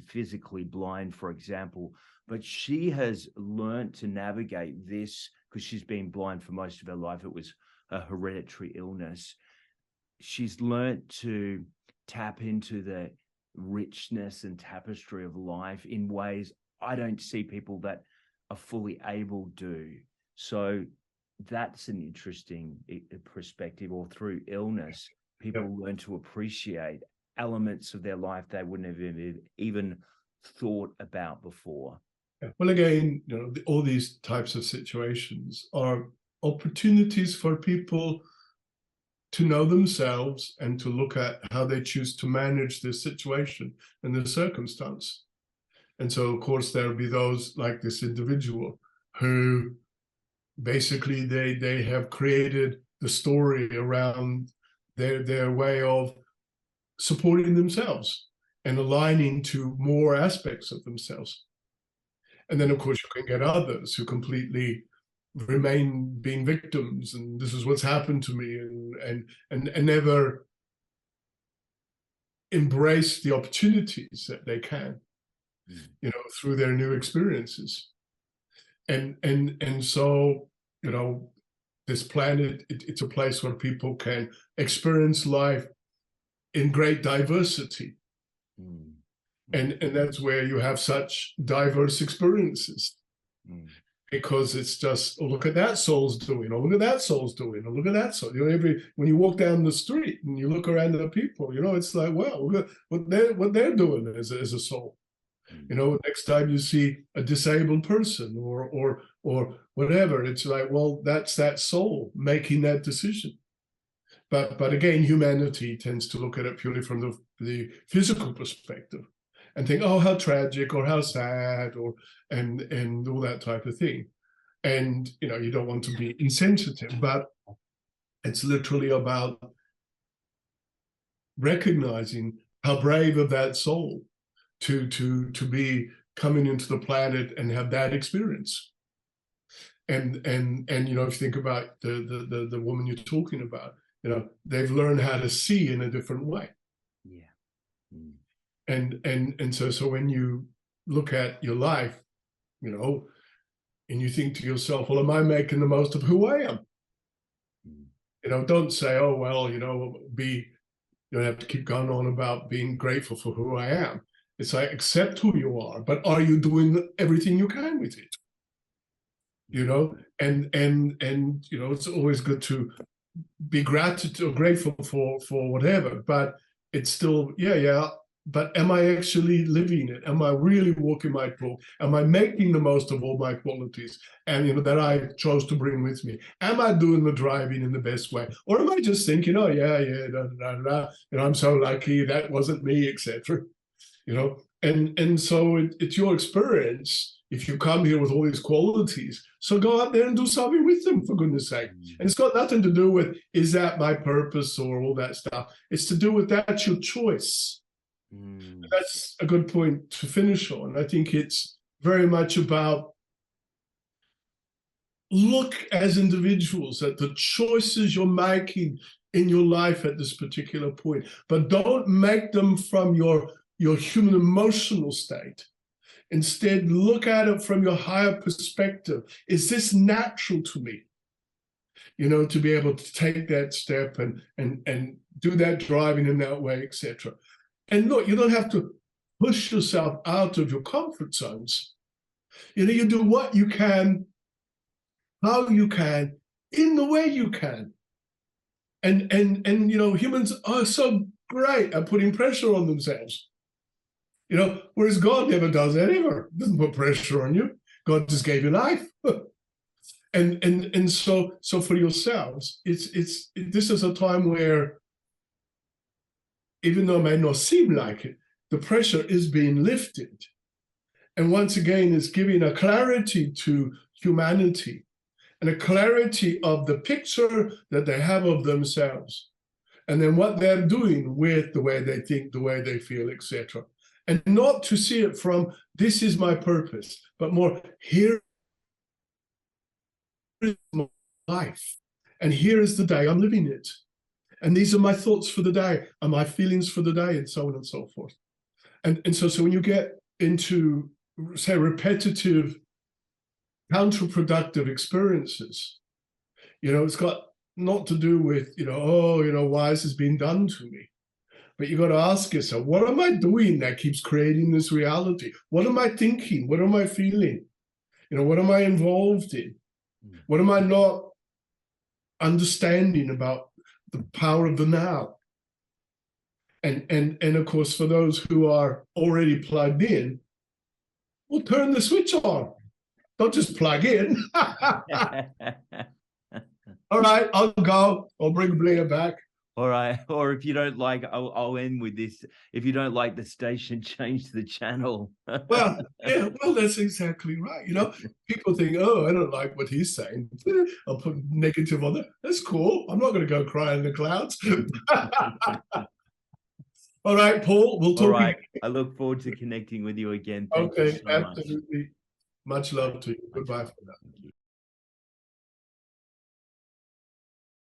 physically blind, for example, but she has learned to navigate this because she's been blind for most of her life. It was a hereditary illness. She's learned to tap into the richness and tapestry of life in ways I don't see people that are fully able do. So that's an interesting perspective. Or through illness, people learn to appreciate elements of their life they wouldn't have even thought about before. Well, again, you know, all these types of situations are opportunities for people to know themselves and to look at how they choose to manage this situation and the circumstance. And so, of course, there'll be those like this individual who basically they have created the story around their way of supporting themselves and aligning to more aspects of themselves. And then, of course, you can get others who completely remain being victims, and this is what's happened to me, and never embrace the opportunities that they can, you know, through their new experiences. And so, you know, this planet, it's a place where people can experience life in great diversity. And that's where you have such diverse experiences. Because it's just, oh, look at that soul's doing, oh, look at that soul's doing, oh, look at that soul. You know, when you walk down the street and you look around at the people, you know, it's like, wow, look at what they're doing as a soul. You know, next time you see a disabled person or whatever, it's like, well, that's that soul making that decision. But again, humanity tends to look at it purely from the physical perspective and think, oh, how tragic or how sad and all that type of thing. And, you know, you don't want to be insensitive, but it's literally about recognizing how brave of that soul to be coming into the planet and have that experience. And you know, if you think about the woman you're talking about, you know, they've learned how to see in a different way. And so when you look at your life, you know, and you think to yourself, well, am I making the most of who I am? You know, don't say, oh, well, you know, you don't have to keep going on about being grateful for who I am. It's like, accept who you are, but are you doing everything you can with it? You know, and you know, it's always good to be grateful for whatever, but it's still, yeah, but am I actually living it? Am I really walking my talk? Am I making the most of all my qualities and, you know, that I chose to bring with me? Am I doing the driving in the best way? Or am I just thinking, oh, yeah, you know, I'm so lucky, that wasn't me, etc. You know, and so it's your experience. If you come here with all these qualities, so go out there and do something with them, for goodness sake. And it's got nothing to do with, is that my purpose or all that stuff? It's to do with that's your choice. That's a good point to finish on. I think it's very much about look as individuals at the choices you're making in your life at this particular point, but don't make them from your human emotional state. Instead, look at it from your higher perspective. Is this natural to me? You know, to be able to take that step and do that driving in that way, etc. And look, you don't have to push yourself out of your comfort zones. You know, you do what you can, how you can, in the way you can. And you know, humans are so great at putting pressure on themselves. You know, whereas God never does that ever. Doesn't put pressure on you. God just gave you life. and so for yourselves, this is a time where, even though it may not seem like it, the pressure is being lifted. And once again, it's giving a clarity to humanity and a clarity of the picture that they have of themselves. And then what they're doing with the way they think, the way they feel, etc. And not to see it from, this is my purpose, but more, here is my life. And here is the day I'm living it. And these are my thoughts for the day, and my feelings for the day, and so on and so forth. And so when you get into, say, repetitive, counterproductive experiences, you know, it's got not to do with, you know, oh, you know, why is this being done to me? But you got to ask yourself, what am I doing that keeps creating this reality? What am I thinking? What am I feeling? You know, what am I involved in? What am I not understanding about the power of the now? And of course, for those who are already plugged in, well, turn the switch on. Don't just plug in. All right, I'll go. I'll bring Blair back. All right. Or if you don't like, I'll end with this. If you don't like the station, change the channel. Well, yeah, well, that's exactly right. You know, people think, oh, I don't like what he's saying. I'll put negative on that. That's cool. I'm not going to go cry in the clouds. All right, Paul, we'll talk. All right. I look forward to connecting with you again. Thank you so much. Absolutely. Much love to you. Goodbye for now.